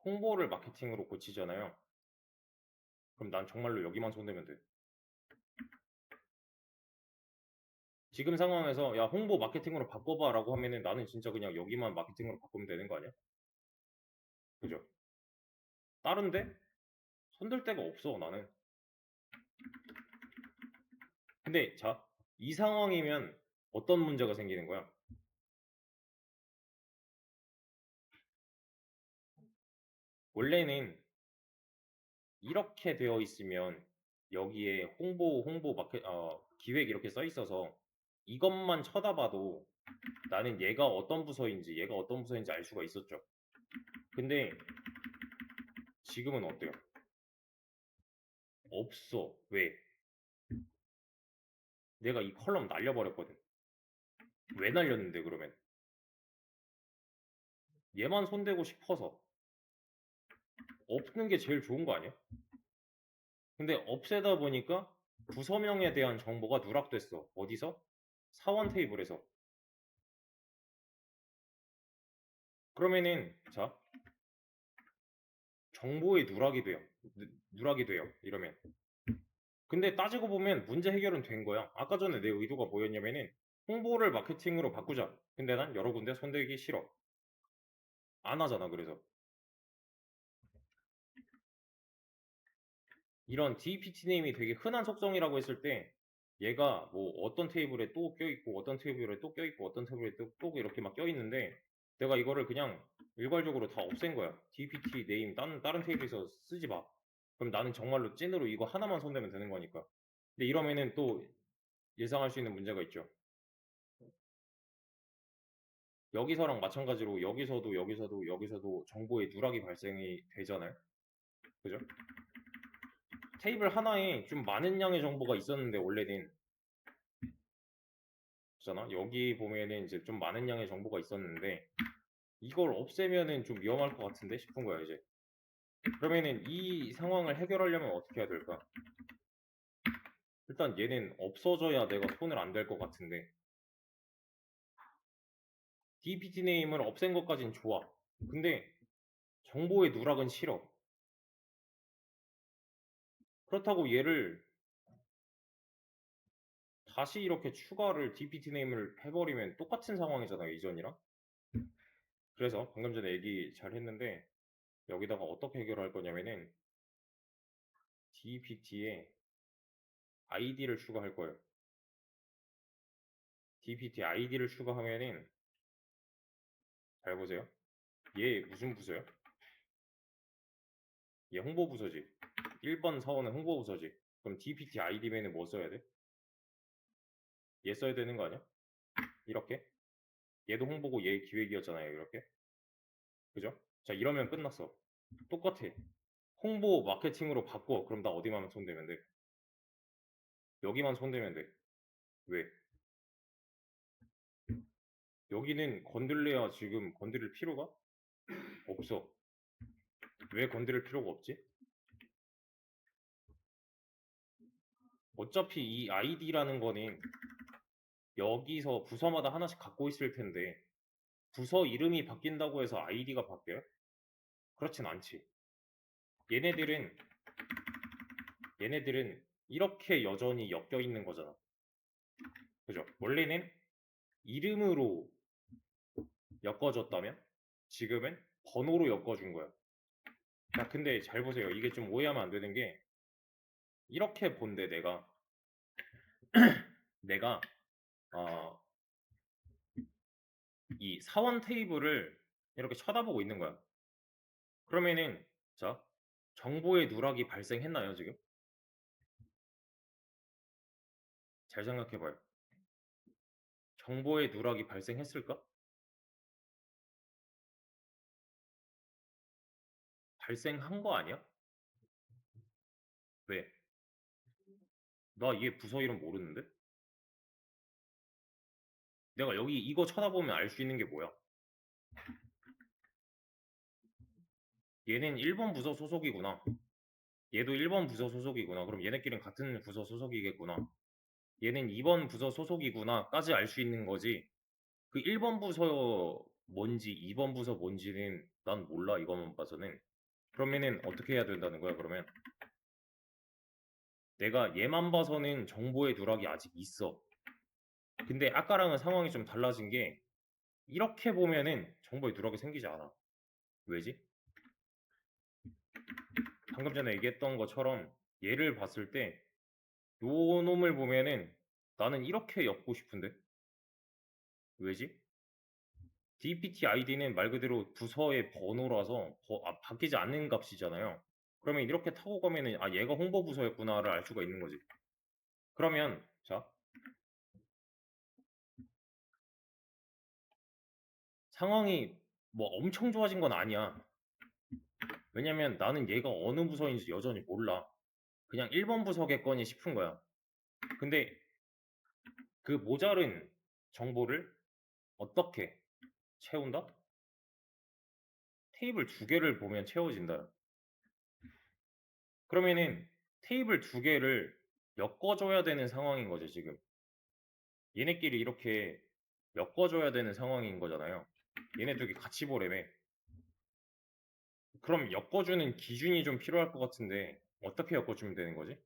홍보를 마케팅으로 고치잖아요. 그럼 난 정말로 여기만 손대면 돼. 지금 상황에서 야 홍보 마케팅으로 바꿔봐 라고 하면은 나는 진짜 그냥 여기만 마케팅으로 바꾸면 되는 거 아니야? 그죠? 다른데 손댈 데가 없어 나는. 근데 자, 이 상황이면 어떤 문제가 생기는 거야? 원래는 이렇게 되어 있으면 여기에 홍보 기획 이렇게 써 있어서 이것만 쳐다봐도 나는 얘가 어떤 부서인지 알 수가 있었죠. 근데 지금은 어때요? 없어. 왜? 내가 이 컬럼 날려버렸거든. 왜 날렸는데 그러면? 얘만 손대고 싶어서. 없는 게 제일 좋은 거 아니야? 근데 없애다 보니까 부서명에 대한 정보가 누락됐어. 어디서? 사원 테이블에서. 그러면은 자, 정보의 누락이 돼요. 누락이 돼요. 이러면. 근데 따지고 보면 문제 해결은 된 거야. 아까 전에 내 의도가 뭐였냐면은 홍보를 마케팅으로 바꾸자. 근데 난 여러 군데 손대기 싫어. 안 하잖아. 그래서 이런 DPT 네임이 되게 흔한 속성이라고 했을 때 얘가 뭐 어떤 테이블에 또 껴있고 어떤 테이블에 또 껴있고 어떤 테이블에 또 이렇게 막 껴있는데 내가 이거를 그냥 일괄적으로 다 없앤 거야. DPT 네임 다른 테이블에서 쓰지 마. 그럼 나는 정말로 찐으로 이거 하나만 손대면 되는 거니까. 근데 이러면은 또 예상할 수 있는 문제가 있죠. 여기서랑 마찬가지로 여기서도 정보의 누락이 발생이 되잖아요. 그죠? 테이블 하나에 좀 많은 양의 정보가 있었는데 원래는 잖아. 여기 보면은 이제 좀 많은 양의 정보가 있었는데 이걸 없애면은 좀 위험할 것 같은데 싶은 거야 이제. 그러면은 이 상황을 해결하려면 어떻게 해야 될까? 일단 얘는 없어져야 내가 손을 안 댈 것 같은데 DPT 네임을 없앤 것까진 좋아. 근데 정보의 누락은 싫어. 그렇다고 얘를 다시 이렇게 추가를 DPT 네임을 해버리면 똑같은 상황이잖아요 이전이랑. 그래서 방금 전에 얘기 잘 했는데 여기다가 어떻게 해결할 거냐면은 DPT에 아이디를 추가할 거예요. DPT 아이디를 추가하면은 잘 보세요. 얘 무슨 부서야? 얘 홍보부서지. 1번 사원은 홍보부서지. 그럼 DPT 아이디면은 뭐 써야 돼? 얘 써야 되는 거 아니야? 이렇게? 얘도 홍보고 얘 기획이었잖아요. 이렇게. 그죠? 자 이러면 끝났어. 똑같아. 홍보 마케팅으로 바꿔. 그럼 나 어디만 손대면 돼? 여기만 손대면 돼. 왜? 여기는 건들래야 지금 건드릴 필요가 없어. 왜 건드릴 필요가 없지? 어차피 이 아이디라는 거는 여기서 부서마다 하나씩 갖고 있을 텐데 부서 이름이 바뀐다고 해서 아이디가 바뀌어요? 그렇진 않지. 얘네들은 얘네들은 이렇게 여전히 엮여 있는 거잖아. 그죠? 원래는 이름으로 엮어줬다면 지금은 번호로 엮어준 거야. 자, 근데 잘 보세요. 이게 좀 오해하면 안 되는 게 이렇게 본데 내가 어, 이 사원 테이블을 이렇게 쳐다보고 있는 거야. 그러면은 자 정보의 누락이 발생했나요 지금? 잘 생각해봐요. 정보의 누락이 발생했을까? 발생한 거 아니야? 왜? 나 얘 부서 이름 모르는데? 내가 여기 이거 쳐다보면 알 수 있는 게 뭐야? 얘는 1번 부서 소속이구나. 얘도 1번 부서 소속이구나. 그럼 얘네끼리는 같은 부서 소속이겠구나. 얘는 2번 부서 소속이구나까지 알 수 있는 거지. 그 1번 부서 뭔지 2번 부서 뭔지는 난 몰라. 이것만 봐서는. 그러면은 어떻게 해야 된다는 거야, 그러면? 내가 얘만 봐서는 정보의 누락이 아직 있어. 근데 아까랑은 상황이 좀 달라진 게 이렇게 보면은 정보의 누락이 생기지 않아. 왜지? 방금 전에 얘기했던 것처럼 얘를 봤을 때 요 놈을 보면은 나는 이렇게 엮고 싶은데 왜지? DPT 아이디는 말 그대로 부서의 번호라서 바뀌지 않는 값이잖아요. 그러면 이렇게 타고 가면은 아 얘가 홍보 부서였구나를 알 수가 있는 거지. 그러면 자 상황이 뭐 엄청 좋아진 건 아니야. 왜냐면 나는 얘가 어느 부서인지 여전히 몰라. 그냥 1번 부서겠거니 싶은 거야. 근데 그 모자른 정보를 어떻게 채운다? 테이블 두 개를 보면 채워진다. 그러면은 테이블 두 개를 엮어줘야 되는 상황인 거죠, 지금. 얘네끼리 이렇게 엮어줘야 되는 상황인 거잖아요. 얘네 두 개 같이 보래매. 그럼 엮어주는 기준이 좀 필요할 것 같은데 어떻게 엮어주면 되는 거지?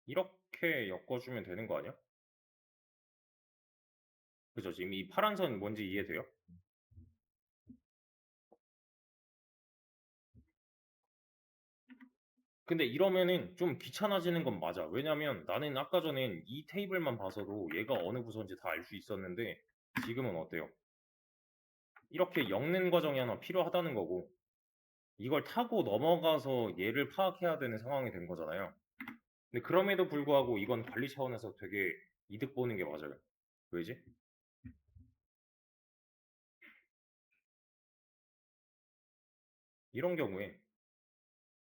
이렇게 엮어주면 되는 거 아니야? 그죠? 지금 이 파란 선 뭔지 이해돼요? 근데 이러면은 좀 귀찮아지는 건 맞아. 왜냐면 나는 아까 전엔 이 테이블만 봐서도 얘가 어느 부서인지 다 알 수 있었는데 지금은 어때요? 이렇게 엮는 과정이 하나 필요하다는 거고 이걸 타고 넘어가서 얘를 파악해야 되는 상황이 된 거잖아요. 근데 그럼에도 불구하고 이건 관리 차원에서 되게 이득 보는 게 맞아요. 왜지? 이런 경우에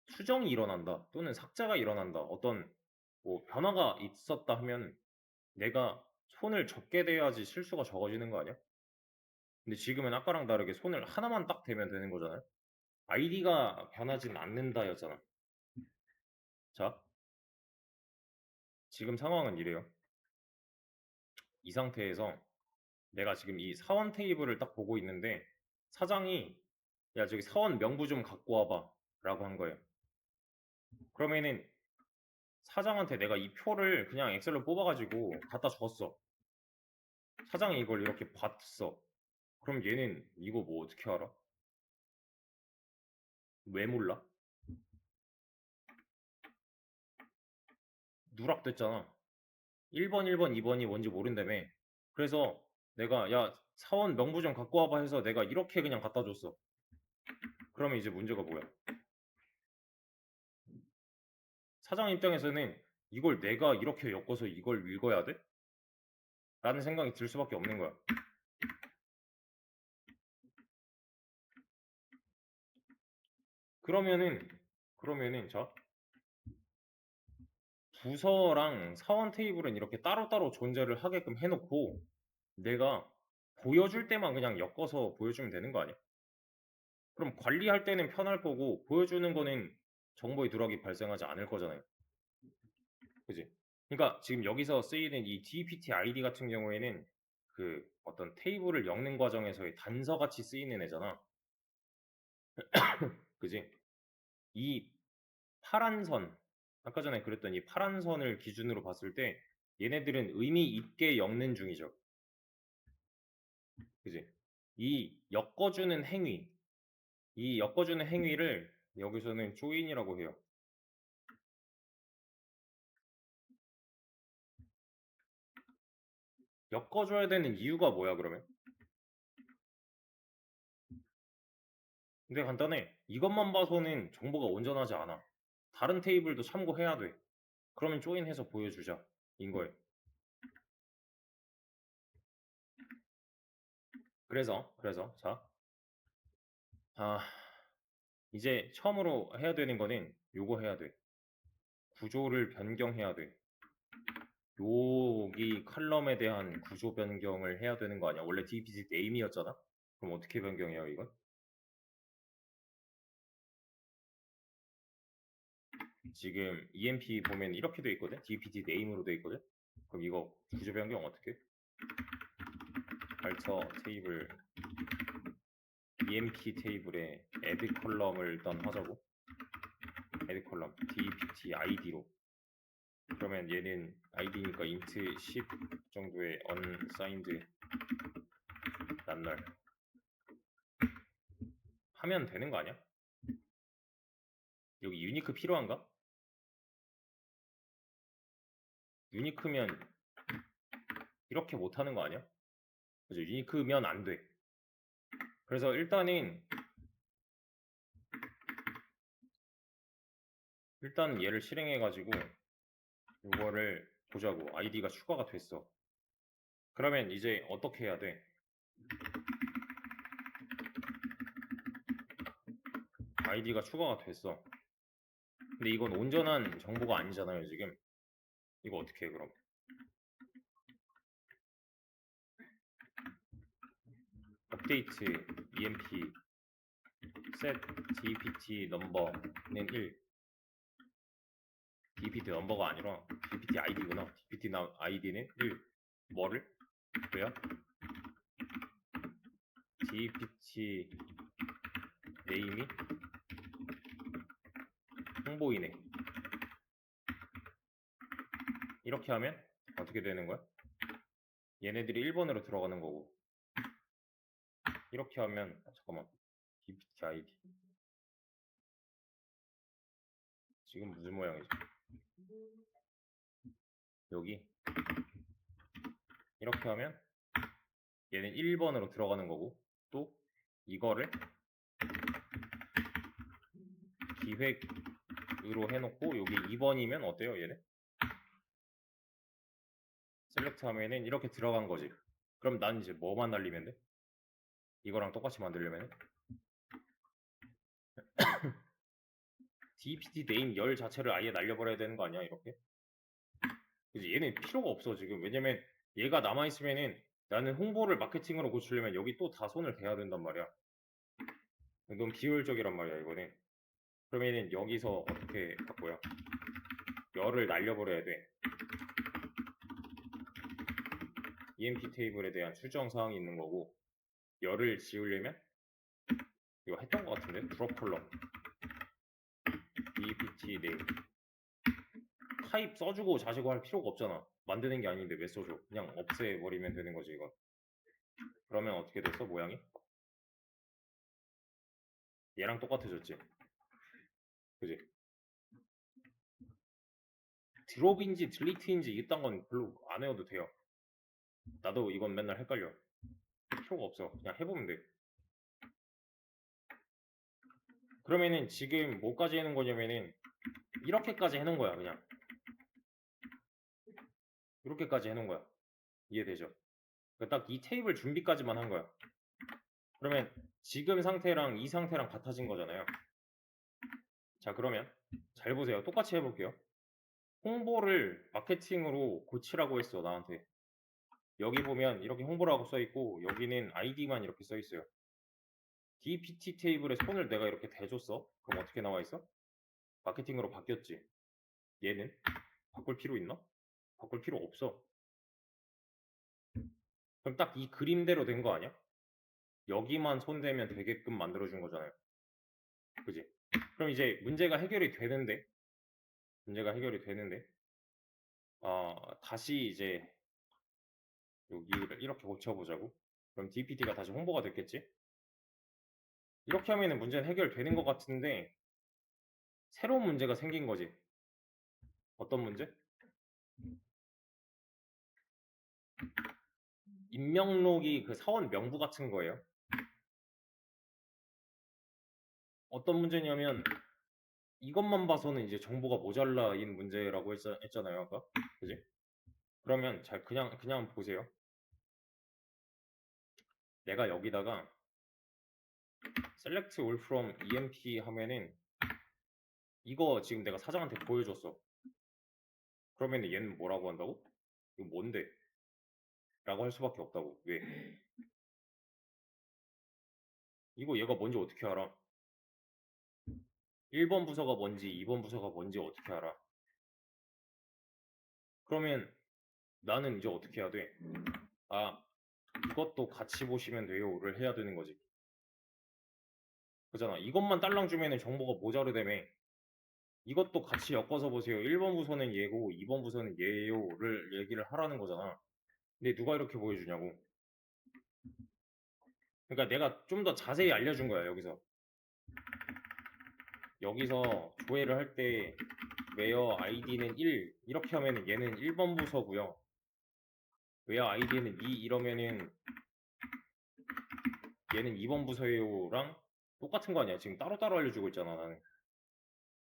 수정이 일어난다 또는 삭제가 일어난다 어떤 뭐 변화가 있었다 하면 내가 손을 적게 대야지 실수가 적어지는 거 아니야? 근데 지금은 아까랑 다르게 손을 하나만 딱 대면 되는 거잖아요. 아이디가 변하진 않는다였잖아. 자, 지금 상황은 이래요. 이 상태에서 내가 지금 이 사원 테이블을 딱 보고 있는데 사장이 야 저기 사원 명부 좀 갖고 와봐 라고 한 거예요. 그러면은 사장한테 내가 이 표를 그냥 엑셀로 뽑아가지고 갖다 줬어. 사장이 이걸 이렇게 봤어. 그럼 얘는 이거 뭐 어떻게 알아? 왜 몰라? 누락됐잖아. 1번, 1번, 2번이 뭔지 모른다며. 그래서 내가 야 사원 명부 좀 갖고 와봐 해서 내가 이렇게 그냥 갖다 줬어. 그러면 이제 문제가 뭐야? 사장 입장에서는 이걸 내가 이렇게 엮어서 이걸 읽어야 돼? 라는 생각이 들 수밖에 없는 거야. 그러면은 자 부서랑 사원 테이블은 이렇게 따로따로 존재를 하게끔 해놓고 내가 보여줄 때만 그냥 엮어서 보여주면 되는 거 아니야? 그럼 관리할 때는 편할 거고 보여주는 거는 정보의 누락이 발생하지 않을 거잖아요. 그지? 그러니까 지금 여기서 쓰이는 이 DPT ID 같은 경우에는 그 어떤 테이블을 엮는 과정에서의 단서같이 쓰이는 애잖아. 그지? 이 파란 선, 아까 전에 그랬던 이 파란 선을 기준으로 봤을 때 얘네들은 의미 있게 엮는 중이죠. 그지? 이 엮어주는 행위, 이 엮어주는 행위를 여기서는 조인이라고 해요. 엮어줘야 되는 이유가 뭐야, 그러면? 근데 간단해. 이것만 봐서는 정보가 온전하지 않아. 다른 테이블도 참고해야 돼. 그러면 조인해서 보여주자. 인 거예요. 자, 아, 이제 처음으로 해야 되는 거는 요거 해야 돼. 구조를 변경해야 돼. 여기 컬럼에 대한 구조 변경을 해야 되는 거 아니야? 원래 dpt name이었잖아? 그럼 어떻게 변경해요 이건? 지금 emp 보면 이렇게 돼 있거든? dpt name으로 돼 있거든? 그럼 이거 구조 변경 어떻게 해? 발터 테이블 emp 테이블에 add 컬럼을 일단 하자고. add 컬럼 dpt id로. 그러면 얘는 id니까 int 10 정도의 unsigned null 하면 되는 거 아니야? 여기 유니크 필요한가? 유니크면 이렇게 못하는 거 아니야? 그죠? 유니크면 안 돼. 그래서 일단 얘를 실행해 가지고 이거를 보자고. id가 추가가 됐어. 그러면 이제 어떻게 해야 돼? id가 추가가 됐어. 근데 이건 온전한 정보가 아니잖아요 지금. 이거 어떻게 해 그럼? 업데이트 emp set dpt number는 1. dpt 넘버가 아니라 dpt id구나. dpt id는 1. 뭐를? 왜요? dpt name이 홍보이네. 이렇게 하면 어떻게 되는 거야? 얘네들이 1번으로 들어가는 거고. 이렇게 하면 잠깐만. dpt id 지금 무슨 모양이지? 여기 이렇게 하면 얘는 1번으로 들어가는 거고, 또 이거를 기획으로 해놓고 여기 2번이면 어때요 얘는? 셀렉트 하면은 이렇게 들어간 거지. 그럼 난 이제 뭐만 날리면 돼? 이거랑 똑같이 만들려면 dpt name 열 자체를 아예 날려버려야 되는 거 아니야 이렇게? 그지? 얘는 필요가 없어 지금. 왜냐면 얘가 남아있으면은 나는 홍보를 마케팅으로 고치려면 여기 또 다 손을 대야 된단 말이야. 너무 비효율적이란 말이야 이거는. 그러면은 여기서 어떻게 바꿔요? 열을 날려버려야 돼. emp 테이블에 대한 수정 사항이 있는 거고, 열을 지우려면 이거 했던 것 같은데? 드롭 컬럼 dpt name 타입 써주고 자시고 할 필요가 없잖아. 만드는 게 아닌데 왜 써줘? 그냥 없애버리면 되는 거지 이거. 그러면 어떻게 됐어 모양이? 얘랑 똑같아졌지. 그지? 드롭인지 딜리트인지 이딴 건 별로 안 외워도 돼요. 나도 이건 맨날 헷갈려. 필요가 없어. 그냥 해보면 돼. 그러면은 지금 뭐까지 해놓은 거냐면은 이렇게까지 해놓은 거야 그냥. 이렇게까지 해놓은 거야. 이해되죠? 그러니까 딱 이 테이블 준비까지만 한 거야. 그러면 지금 상태랑 이 상태랑 같아진 거잖아요. 자 그러면 잘 보세요. 똑같이 해볼게요. 홍보를 마케팅으로 고치라고 했어 나한테. 여기 보면 이렇게 홍보라고 써있고 여기는 id만 이렇게 써있어요. dpt 테이블에 손을 내가 이렇게 대줬어. 그럼 어떻게 나와있어? 마케팅으로 바뀌었지. 얘는 바꿀 필요 있나? 바꿀 필요 없어. 그럼 딱 이 그림대로 된 거 아니야? 여기만 손대면 되게끔 만들어준 거잖아요. 그지? 그럼 이제 문제가 해결이 되는데 다시 이제 여기를 이렇게 고쳐보자고. 그럼 dpt가 다시 홍보가 됐겠지? 이렇게 하면은 문제는 해결되는 것 같은데 새로운 문제가 생긴 거지. 어떤 문제? 임명록이 그 사원 명부 같은 거예요. 어떤 문제냐면 이것만 봐서는 이제 정보가 모자라인 문제라고 했잖아요 아까. 그지? 그러면 잘 그냥 보세요. 내가 여기다가 select all from emp 하면은 이거 지금 내가 사장한테 보여줬어. 그러면 얘는 뭐라고 한다고? 이거 뭔데? 라고 할 수밖에 없다고. 왜? 이거 얘가 뭔지 어떻게 알아? 1번 부서가 뭔지 2번 부서가 뭔지 어떻게 알아? 그러면 나는 이제 어떻게 해야 돼? 아, 이것도 같이 보시면 돼요를 해야 되는 거지. 그잖아. 이것만 딸랑 주면은 정보가 모자르다며. 이것도 같이 엮어서 보세요. 1번 부서는 얘고 2번 부서는 얘요를 얘기를 하라는 거잖아. 근데 누가 이렇게 보여주냐고. 그러니까 내가 좀 더 자세히 알려준 거야, 여기서. 여기서 조회를 할 때 where id는 1 이렇게 하면은 얘는 1번 부서고요. where id는 2 이러면은 얘는 2번 부서예요랑 똑같은 거 아니야. 지금 따로따로 알려주고 있잖아, 나는.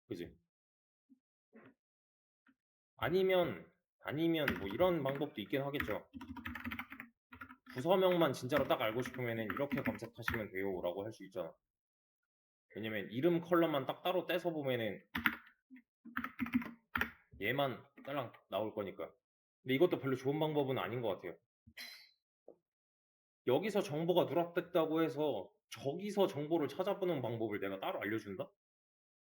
그지? 아니면 뭐 이런 방법도 있긴 하겠죠. 부서명만 진짜로 딱 알고 싶으면은 이렇게 검색하시면 돼요 라고 할 수 있잖아. 왜냐면 이름 컬럼만 딱 따로 떼서 보면은 얘만 딸랑 나올 거니까. 근데 이것도 별로 좋은 방법은 아닌 것 같아요. 여기서 정보가 누락됐다고 해서 저기서 정보를 찾아보는 방법을 내가 따로 알려준다?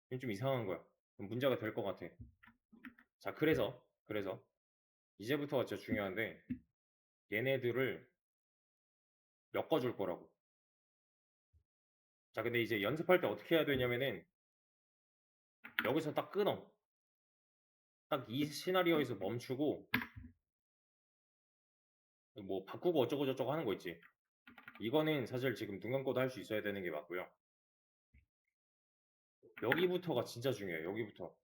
이건 좀 이상한 거야. 문제가 될 것 같아. 자, 그래서 이제부터가 진짜 중요한데 얘네들을 엮어줄 거라고. 자, 근데 이제 연습할 때 어떻게 해야 되냐면은 여기서 딱 끊어. 딱 이 시나리오에서 멈추고 뭐 바꾸고 어쩌고 저쩌고 하는 거 있지. 이거는 사실 지금 눈 감고도 할 수 있어야 되는 게 맞고요. 여기부터가 진짜 중요해요. 여기부터.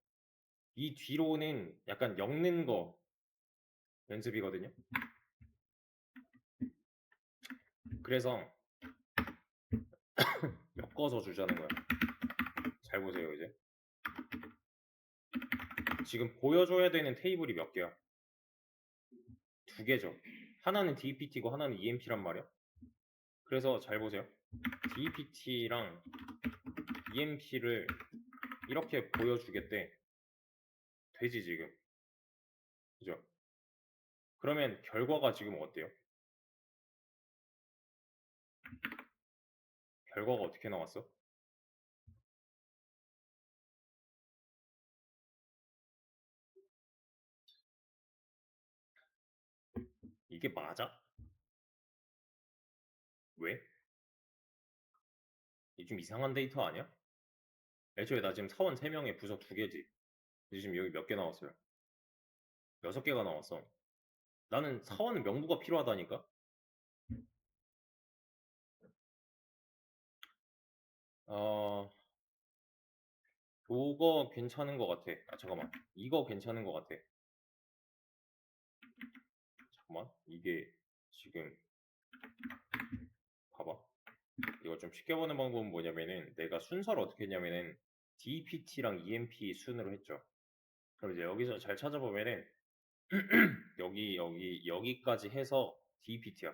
이 뒤로는 약간 엮는 거 연습이거든요. 그래서 엮어서 주자는 거야. 잘 보세요, 이제. 지금 보여줘야 되는 테이블이 몇 개야? 두 개죠. 하나는 DPT고 하나는 EMP란 말이야. 그래서 잘 보세요. DPT랑 EMP를 이렇게 보여주겠대. 되지, 지금. 그죠? 그러면 결과가 지금 어때요? 결과가 어떻게 나왔어? 이게 맞아? 왜? 이게 좀 이상한 데이터 아니야? 애초에 나 지금 사원 3명에 부서 2개지. 지금 여기 몇 개 나왔어요? 6개가 나왔어. 나는 사원 명부가 필요하다니까? 어, 요거 괜찮은 것 같아. 아, 잠깐만. 이거 괜찮은 것 같아. 잠깐만. 이게 지금 봐봐. 이거 좀 쉽게 보는 방법은 뭐냐면은 내가 순서를 어떻게 했냐면은 DPT랑 EMP 순으로 했죠. 그럼 이제 여기서 잘 찾아보면은 여기까지 해서 DPT야.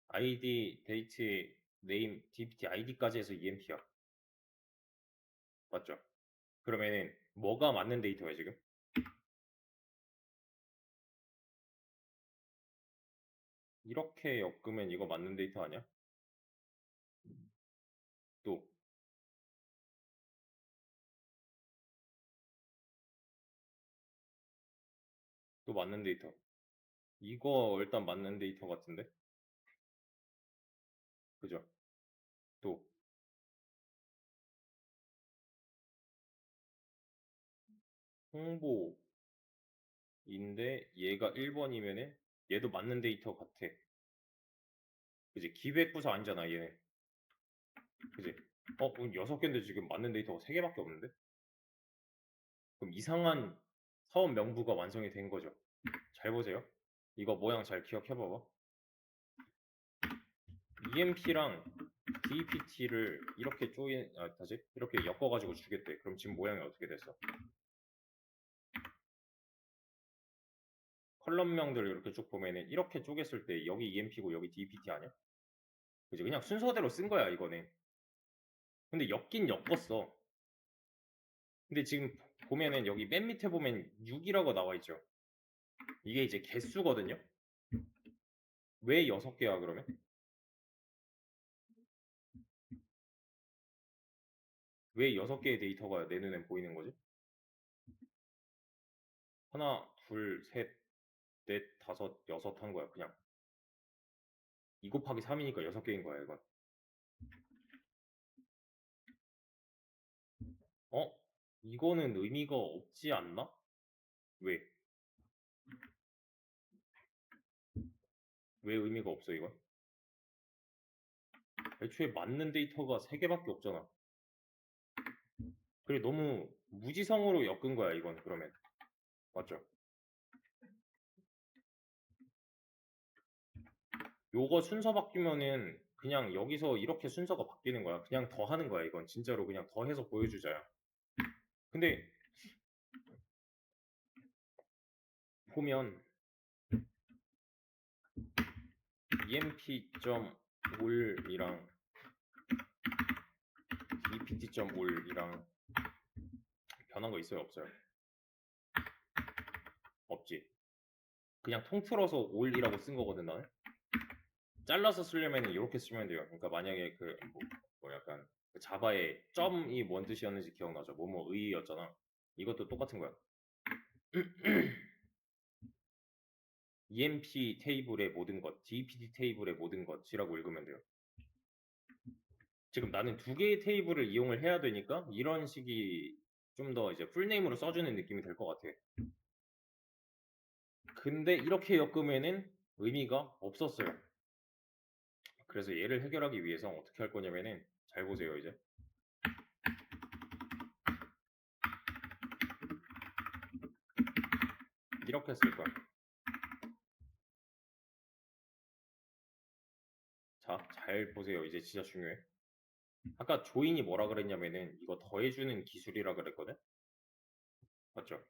ID, 데이트, 네임, DPT ID까지 해서 EMP야. 맞죠? 그러면은 뭐가 맞는 데이터야 지금? 이렇게 엮으면 이거 맞는 데이터 아니야? 또 맞는 데이터. 이거 일단 맞는 데이터 같은데? 그죠? 또 홍보인데 얘가 1번이면은 얘도 맞는 데이터 같아. 그지? 기획부서 아니잖아 얘네. 그지? 그럼 6개인데 지금 맞는 데이터가 3개밖에 없는데? 그럼 이상한 사업 명부가 완성이 된 거죠. 잘 보세요. 이거 모양 잘 기억해봐봐. EMP랑 DPT를 이렇게 다시 이렇게 엮어가지고 주겠대. 그럼 지금 모양이 어떻게 됐어? 컬럼명들을 이렇게 쭉 보면은 이렇게 쪼갰을 때 여기 EMP고 여기 DPT 아니야? 그지? 그냥 순서대로 쓴 거야 이거는. 근데 엮긴 엮었어. 근데 지금 보면은 여기 맨 밑에 보면 6이라고 나와 있죠. 이게 이제 개수거든요. 왜 6개야 그러면? 왜 6개의 데이터가 내 눈에 보이는 거지? 하나, 둘, 셋, 넷, 다섯, 여섯 한 거야 그냥. 2 곱하기 3이니까 6개인 거야 이건. 어? 이거는 의미가 없지 않나? 왜? 왜 의미가 없어 이건? 애초에 맞는 데이터가 3개밖에 없잖아. 그래 너무 무지성으로 엮은 거야 이건 그러면. 맞죠? 요거 순서 바뀌면은 그냥 여기서 이렇게 순서가 바뀌는 거야. 그냥 더 하는 거야 이건. 진짜로 그냥 더해서 보여주자야. 근데 보면 emp.ol이랑 dpt.ol이랑 변한 거 있어요 없어요? 없지. 그냥 통틀어서 ol이라고 쓴 거거든 나는. 잘라서 쓰려면 이렇게 쓰면 돼요. 그러니까 만약에 뭐 약간 그 자바의 점이 뭔 뜻이었는지 기억나죠? 뭐의였잖아. 이것도 똑같은 거야. emp 테이블의 모든 것, dpt 테이블의 모든 것이라고 읽으면 돼요. 지금 나는 2개의 테이블을 이용을 해야 되니까 이런 식이 좀 더 이제 풀네임으로 써주는 느낌이 될 것 같아. 근데 이렇게 엮으면은 의미가 없었어요. 그래서 얘를 해결하기 위해서 어떻게 할 거냐면은 잘 보세요 이제. 이렇게 쓸 거야. 자, 잘 보세요. 이제 진짜 중요해. 아까 조인이 뭐라 그랬냐면은 이거 더해주는 기술이라 그랬거든? 맞죠?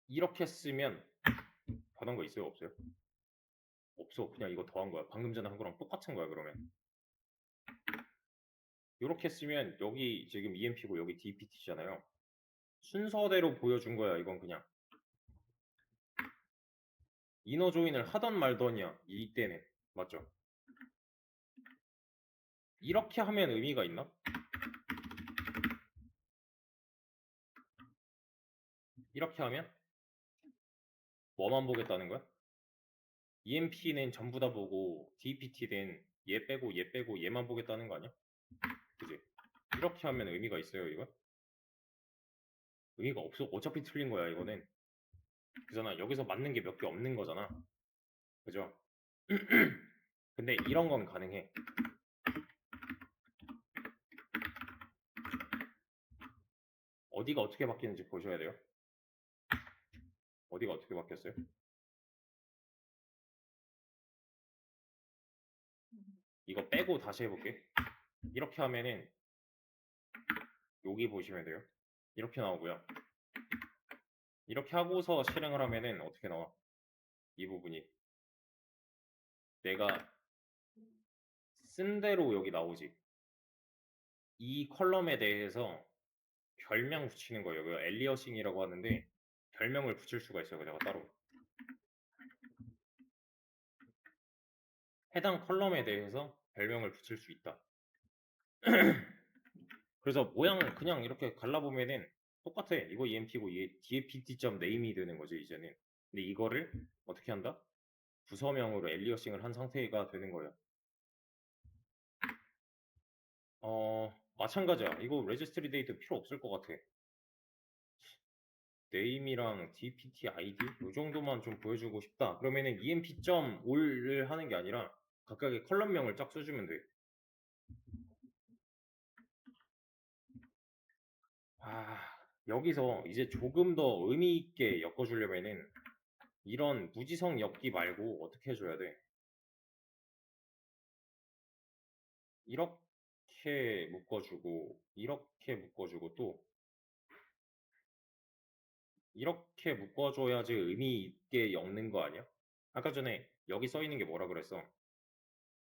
이렇게 쓰면 변한 거 있어요? 없어요? 없어. 그냥 이거 더한 거야. 방금 전에 한 거랑 똑같은 거야, 그러면. 이렇게 쓰면 여기 지금 EMP고 여기 DPT잖아요. 순서대로 보여준 거야, 이건 그냥. 이너 조인을 하던 말던이야, 이때는. 맞죠? 이렇게 하면 의미가 있나? 이렇게 하면 뭐만 보겠다는 거야? EMP는 전부 다 보고 DPT는 얘 빼고 얘 빼고 얘만 보겠다는 거 아니야? 그지? 이렇게 하면 의미가 있어요, 이거? 의미가 없어. 어차피 틀린 거야, 이거는. 그잖아. 여기서 맞는 게 몇 개 없는 거잖아. 그죠? 근데 이런 건 가능해. 어디가 어떻게 바뀌는지 보셔야 돼요. 어디가 어떻게 바뀌었어요? 이거 빼고 다시 해볼게. 이렇게 하면은 여기 보시면 돼요. 이렇게 나오고요. 이렇게 하고서 실행을 하면은 어떻게 나와? 이 부분이 내가 쓴 대로 여기 나오지. 이 컬럼에 대해서 별명 붙이는 거예요. 이거 엘리어싱이라고 하는데 별명을 붙일 수가 있어요. 내가 따로. 해당 컬럼에 대해서 별명을 붙일 수 있다. 그래서 모양을 그냥 이렇게 갈라보면은 똑같아. 이거 EMP고 이게 뒤에 pt.name이 되는 거죠, 이제는. 근데 이거를 어떻게 한다? 부서명으로 엘리어싱을 한 상태가 되는 거예요. 마찬가지야. 이거 레지스트리 데이터 필요 없을 것 같아. name이랑 dpt id 이 정도만 좀 보여주고 싶다. 그러면은 emp.all을 하는 게 아니라 각각의 컬럼명을 쫙 써주면 돼. 여기서 이제 조금 더 의미 있게 엮어주려면은 이런 무지성 엮기 말고 어떻게 해줘야 돼? 이렇게 묶어주고 이렇게 묶어주고 또 이렇게 묶어줘야지 의미 있게 엮는 거 아니야? 아까 전에 여기 써 있는 게 뭐라 그랬어?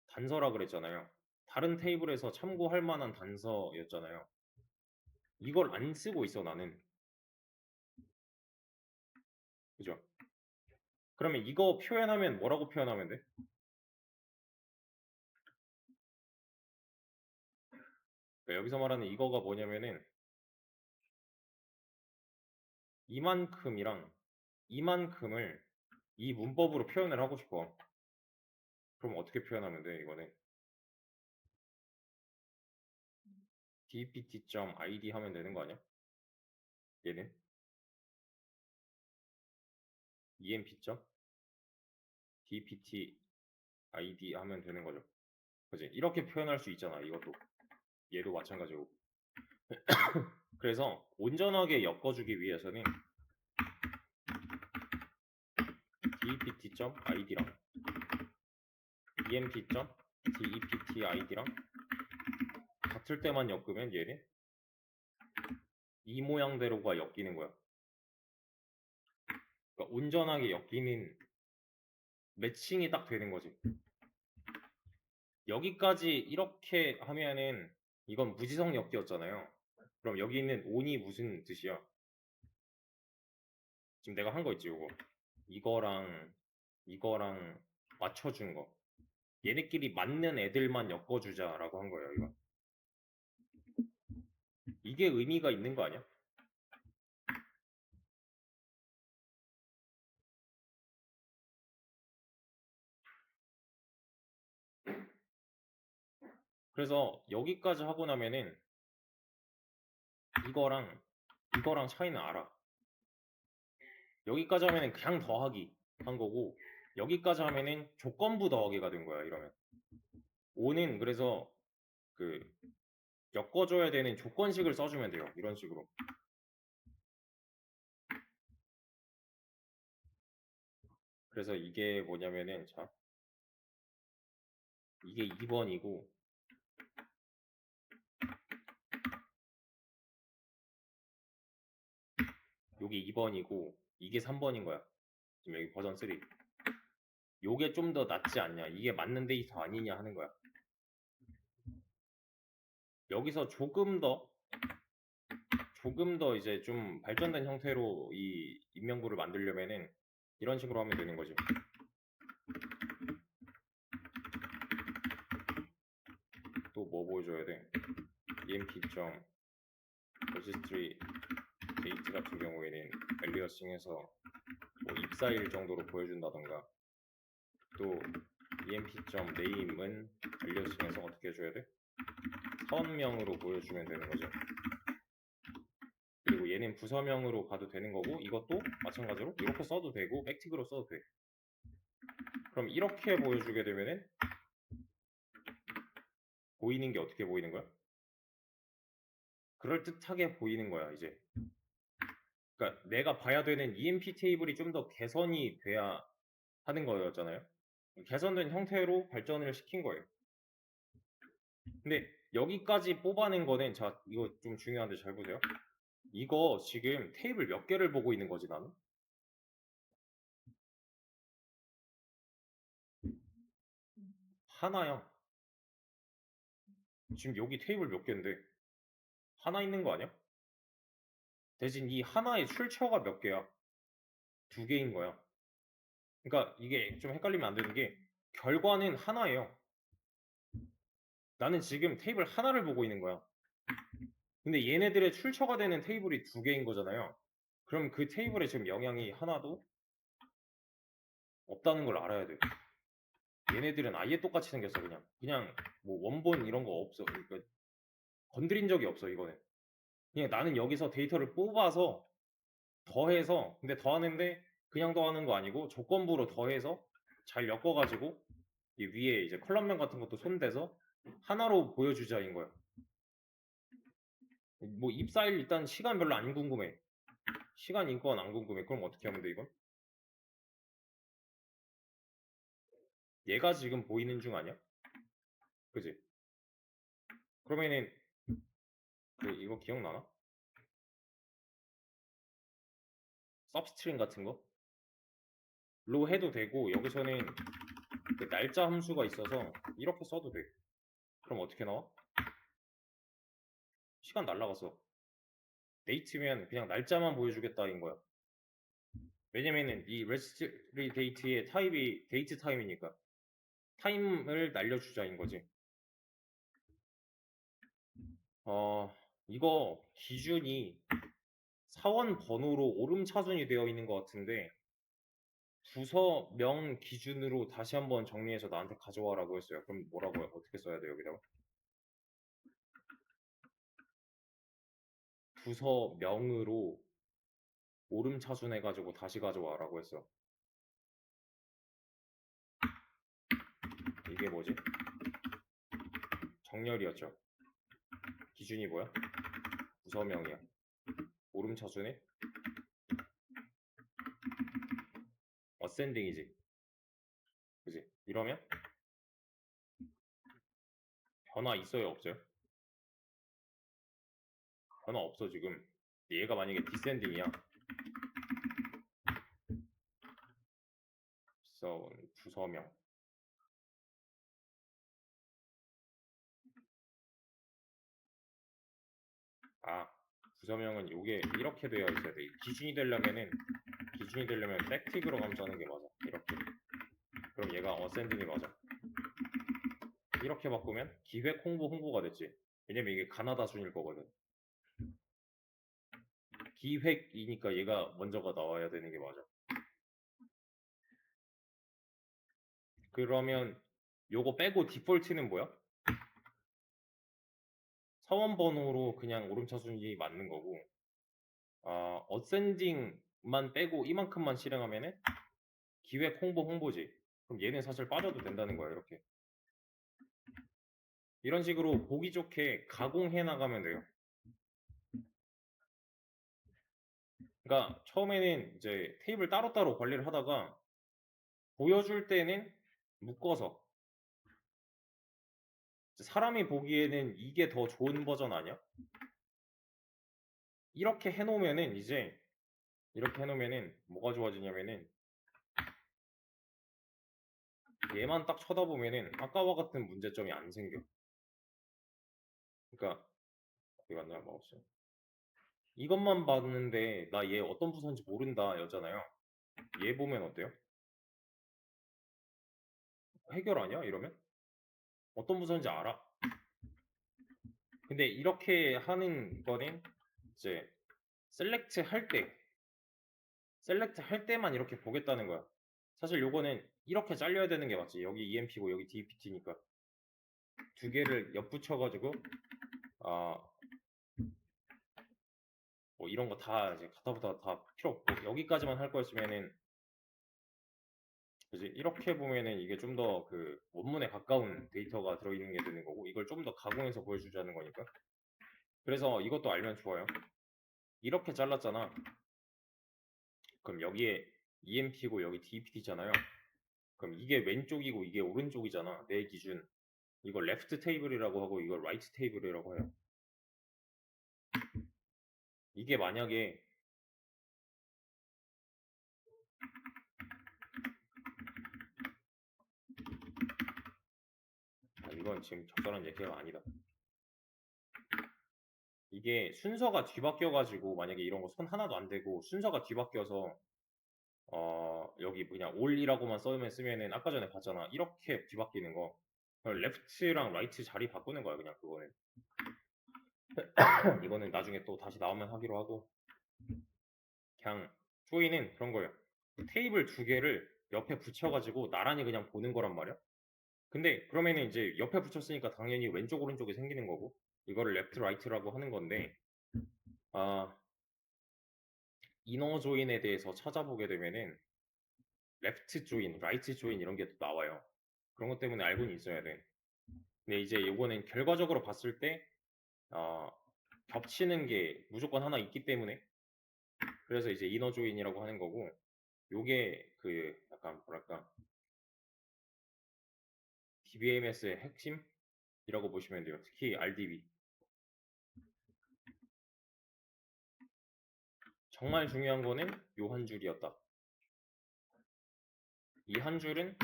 단서라 그랬잖아요. 다른 테이블에서 참고할 만한 단서였잖아요. 이걸 안 쓰고 있어 나는. 그죠? 그러면 이거 표현하면 뭐라고 표현하면 돼? 그러니까 여기서 말하는 이거가 뭐냐면은 이만큼이랑 이만큼을 이 문법으로 표현을 하고 싶어. 그럼 어떻게 표현하면 돼, 이거는? dpt.id 하면 되는 거 아니야? 얘는 emp.dpt.id 하면 되는 거죠. 그지? 이렇게 표현할 수 있잖아, 이것도. 얘도 마찬가지고. 그래서 온전하게 엮어주기 위해서는 dpt.id랑 emp.deptid랑 같을 때만 엮으면 얘는 이 모양대로가 엮이는 거야. 그러니까 온전하게 엮이는 매칭이 딱 되는 거지. 여기까지 이렇게 하면은 이건 무지성 엮기였잖아요. 그럼 여기 있는 on이 무슨 뜻이야? 지금 내가 한 거 있지, 이거. 이거랑 맞춰준 거. 얘네끼리 맞는 애들만 엮어주자라고 한 거예요, 이거. 이게 의미가 있는 거 아니야? 그래서 여기까지 하고 나면은 이거랑 차이는 알아. 여기까지 하면은 그냥 더하기 한 거고, 여기까지 하면은 조건부 더하기가 된 거야, 이러면. 오는 그래서 그 엮어줘야 되는 조건식을 써주면 돼요, 이런 식으로. 그래서 이게 뭐냐면은, 자, 이게 2번이고, 요게 2번이고, 이게 3번인 거야. 지금 여기 버전 3. 요게 좀 더 낫지 않냐, 이게 맞는 데이터 아니냐 하는 거야. 여기서 조금 더 이제 좀 발전된 형태로 이 인명구를 만들려면은 이런 식으로 하면 되는 거지. 또 뭐 보여줘야 돼? emp.registry date 같은 경우에는 aliasing해서 뭐 입사일 정도로 보여준다던가, 또 emp.name은 aliasing해서 어떻게 해줘야 돼? 사원명으로 보여주면 되는 거죠. 그리고 얘는 부서명으로 가도 되는 거고, 이것도 마찬가지로 이렇게 써도 되고 액티브로 써도 돼. 그럼 이렇게 보여주게 되면은 보이는 게 어떻게 보이는 거야? 그럴듯하게 보이는 거야, 이제. 그러니까 내가 봐야 되는 EMP 테이블이 좀 더 개선이 돼야 하는 거였잖아요. 개선된 형태로 발전을 시킨 거예요. 근데 여기까지 뽑아낸 거는, 자, 이거 좀 중요한데 잘 보세요. 이거 지금 테이블 몇 개를 보고 있는 거지, 나는? 하나야. 지금 여기 테이블 몇 개인데 하나 있는 거 아니야? 대신 이 하나의 출처가 몇 개야? 두 개인 거야. 그러니까 이게 좀 헷갈리면 안 되는 게, 결과는 하나예요. 나는 지금 테이블 하나를 보고 있는 거야. 근데 얘네들의 출처가 되는 테이블이 두 개인 거잖아요. 그럼 그 테이블에 지금 영향이 하나도 없다는 걸 알아야 돼. 얘네들은 아예 똑같이 생겼어. 그냥 뭐 원본 이런 거 없어. 그러니까 건드린 적이 없어, 이거는. 그냥 나는 여기서 데이터를 뽑아서 더해서, 근데 더하는데 그냥 더하는 거 아니고 조건부로 더해서 잘 엮어가지고 이 위에 이제 컬럼명 같은 것도 손대서 하나로 보여주자인 거야. 뭐 입사일 일단 시간 별로 안 궁금해. 시간 인권 안 궁금해. 그럼 어떻게 하면 돼, 이건? 얘가 지금 보이는 중 아니야? 그지? 그러면은 이거 기억나나? 서브스트링 같은 거? 로 해도 되고, 여기서는 그 날짜 함수가 있어서 이렇게 써도 돼. 그럼 어떻게 나와? 시간 날라갔어. 데이트면 그냥 날짜만 보여주겠다인 거야. 왜냐면은 이 registry date의 타입이 date 타임이니까 타임을 날려주자인 거지. 이거 기준이 사원 번호로 오름차순이 되어 있는 것 같은데 부서명 기준으로 다시 한번 정리해서 나한테 가져와라고 했어요. 그럼 뭐라고요? 어떻게 써야 돼요, 여기다가? 부서명으로 오름차순 해가지고 다시 가져와라고 했어. 이게 뭐지? 정렬이었죠. 기준이 뭐야? 부서명이야. 오름차순에 어센딩이지. 그지? 이러면 변화 있어요, 없어요? 변화 없어 지금. 얘가 만약에 디센딩이야. 부서명. 아, 부서명은 요게 이렇게 되어 있어야 돼. 기준이 되려면 백틱으로 감싸는 게 맞아. 이렇게. 그럼 얘가 어센딩이 맞아. 이렇게 바꾸면 기획 홍보가 됐지. 왜냐면 이게 가나다 순일 거거든. 기획이니까 얘가 먼저가 나와야 되는 게 맞아. 그러면 요거 빼고 디폴트는 뭐야? 사원 번호로 그냥 오름차순위 맞는 거고, 어센딩만 빼고 이만큼만 실행하면은 기획 홍보지. 그럼 얘는 사실 빠져도 된다는 거야, 이렇게. 이런 식으로 보기 좋게 가공해 나가면 돼요. 그러니까 처음에는 이제 테이블 따로따로 관리를 하다가 보여줄 때는 묶어서 사람이 보기에는 이게 더 좋은 버전 아니야? 이렇게 해놓으면은 이제 이렇게 해놓으면은 뭐가 좋아지냐면은 얘만 딱 쳐다보면은 아까와 같은 문제점이 안 생겨. 그러니까 어디 갔냐 마우스. 이것만 봤는데 나 얘 어떤 부서인지 모른다 였잖아요. 얘 보면 어때요? 해결 아니야? 이러면? 어떤 부서인지 알아. 근데 이렇게 하는 거는 이제 셀렉트 할 때만 이렇게 보겠다는 거야. 사실 요거는 이렇게 잘려야 되는 게 맞지. 여기 EMP고 여기 DPT니까 두 개를 엿붙여가지고 뭐 이런 거 다 이제 가타부타 다 필요 없고 여기까지만 할 거였으면은 그지 이렇게 보면은 이게 좀 더 그 원문에 가까운 데이터가 들어있는 게 되는 거고 이걸 좀 더 가공해서 보여주자는 거니까. 그래서 이것도 알면 좋아요. 이렇게 잘랐잖아. 그럼 여기에 EMP고 여기 DPT잖아요. 그럼 이게 왼쪽이고 이게 오른쪽이잖아. 내 기준. 이걸 레프트 테이블이라고 하고 이걸 라이트 테이블이라고 해요. 이게 만약에 이건 지금 적절한 얘기가 아니다. 이게 순서가 뒤바뀌어가지고 만약에 이런 거 손 하나도 안 되고 순서가 뒤바뀌어서 여기 그냥 올이라고만 쓰면은 아까 전에 봤잖아. 이렇게 뒤바뀌는 거. 레프트랑 라이트 자리 바꾸는 거야 그냥 그거는. 이거는 나중에 또 다시 나오면 하기로 하고 그냥 조이는 그런 거예요. 테이블 두 개를 옆에 붙여가지고 나란히 그냥 보는 거란 말이야. 근데 그러면은 이제 옆에 붙였으니까 당연히 왼쪽 오른쪽이 생기는 거고 이거를 레프트 라이트라고 하는 건데 아 이너 조인에 대해서 찾아보게 되면은 레프트 조인, 라이트 조인 이런 게 또 나와요. 그런 것 때문에 알고는 있어야 돼. 근데 이제 요거는 결과적으로 봤을 때 어, 겹치는 게 무조건 하나 있기 때문에 그래서 이제 이너 조인이라고 하는 거고 요게 그 약간 뭐랄까 DBMS의 핵심이라고 보시면 돼요. 특히 RDB. 정말 중요한 거는 요 한 줄이었다. 이 한 줄은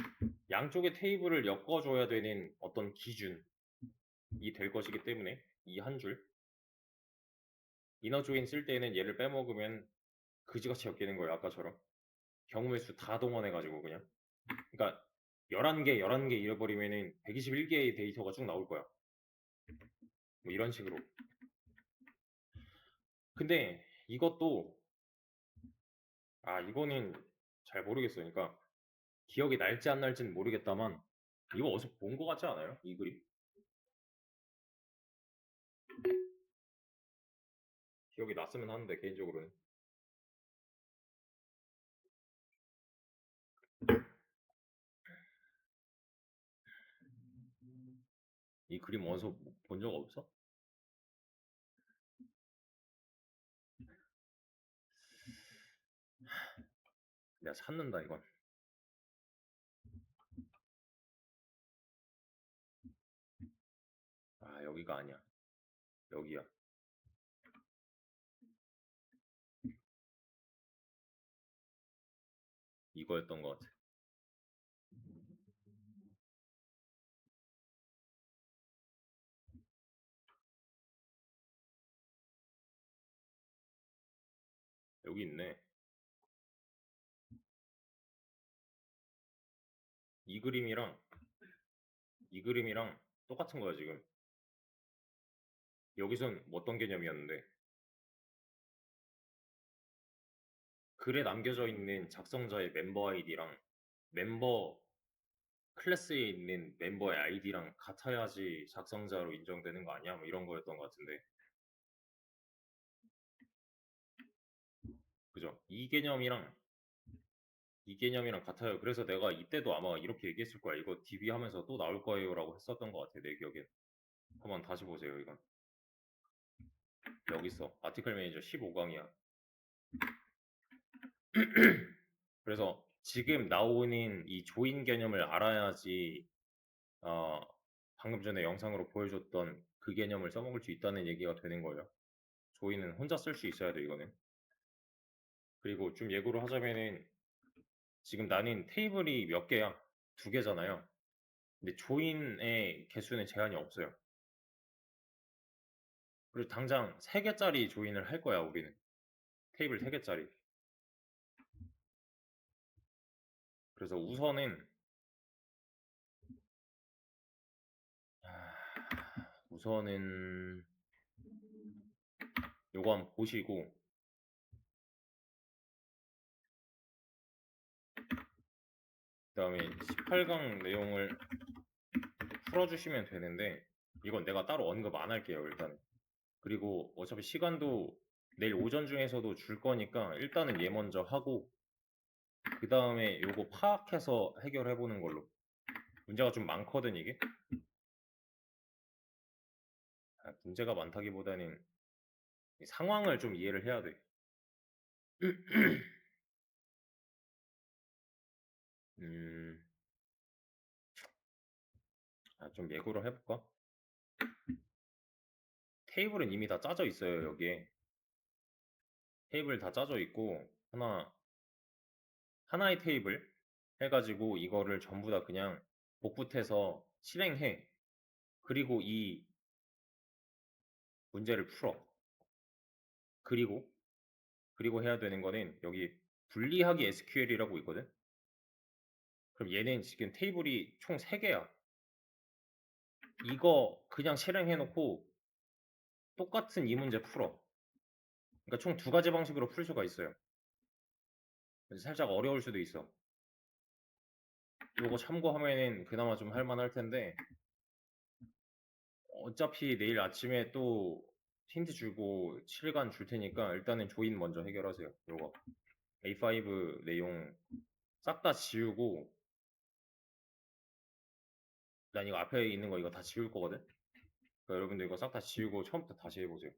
양쪽의 테이블을 엮어줘야 되는 어떤 기준이 될 것이기 때문에 이 한 줄. 이너 조인 쓸 때는 얘를 빼먹으면 그지같이 엮이는 거예요. 아까처럼. 경우의 수 다 동원해가지고 그냥. 그러니까 11개, 11개 잃어버리면은 121개의 데이터가 쭉 나올 거야. 뭐 이런 식으로. 근데 이것도 이거는 잘 모르겠어. 그러니까 기억이 날지 안 날지는 모르겠다만 이거 어디서 본 거 같지 않아요? 이 그림? 기억이 났으면 하는데 개인적으로는. 이 그림 어디서 본 적 없어? 내가 찾는다 이건. 여기가 아니야. 여기야. 이거였던 것 같아. 여기 있네. 이 그림이랑 이 그림이랑 똑같은 거야 지금. 여기선 뭐 어떤 개념이었는데 글에 남겨져 있는 작성자의 멤버 아이디랑 멤버 클래스에 있는 멤버의 아이디랑 같아야지 작성자로 인정되는 거 아니야? 뭐 이런 거였던 것 같은데. 그죠? 이 개념이랑 같아요. 그래서 내가 이때도 아마 이렇게 얘기했을 거야. 이거 DB 하면서 또 나올 거예요 라고 했었던 것 같아. 내 기억에. 한번 다시 보세요. 이건. 여기 있어. 아티클 매니저 15강이야. 그래서 지금 나오는 이 조인 개념을 알아야지 어, 방금 전에 영상으로 보여줬던 그 개념을 써먹을 수 있다는 얘기가 되는 거예요. 조인은 혼자 쓸 수 있어야 돼, 이거는. 그리고 좀 예고를 하자면은 지금 나는 테이블이 몇 개야? 2개잖아요. 근데 조인의 개수는 제한이 없어요. 그리고 당장 3개짜리 조인을 할 거야, 우리는. 테이블 3개짜리. 그래서 우선은 요거 한번 보시고 그 다음에 18강 내용을 풀어주시면 되는데 이건 내가 따로 언급 안 할게요, 일단. 그리고 어차피 시간도 내일 오전 중에서도 줄 거니까 일단은 얘 먼저 하고 그 다음에 요거 파악해서 해결해 보는 걸로. 문제가 좀 많거든 이게. 문제가 많다기보다는 이 상황을 좀 이해를 해야 돼. 음, 좀 예고를 해볼까? 테이블은 이미 다 짜져 있어요, 여기에. 테이블 다 짜져 있고 하나의 테이블 해가지고 이거를 전부 다 그냥 복붙해서 실행해. 그리고 이 문제를 풀어. 그리고 해야 되는 거는 여기 분리하기 SQL이라고 있거든. 그럼 얘는 지금 테이블이 총 3개야. 이거 그냥 실행해 놓고 똑같은 이 문제 풀어. 그러니까 총 2가지 방식으로 풀 수가 있어요. 그래서 살짝 어려울 수도 있어. 요거 참고하면은 그나마 좀 할만할 텐데 어차피 내일 아침에 또 힌트 주고 7간 줄 테니까 일단은 조인 먼저 해결하세요. 요거 A5 내용 싹 다 지우고 난 이거 앞에 있는 거 이거 다 지울 거거든. 그러니까 여러분들 이거 싹 다 지우고 처음부터 다시 해보세요.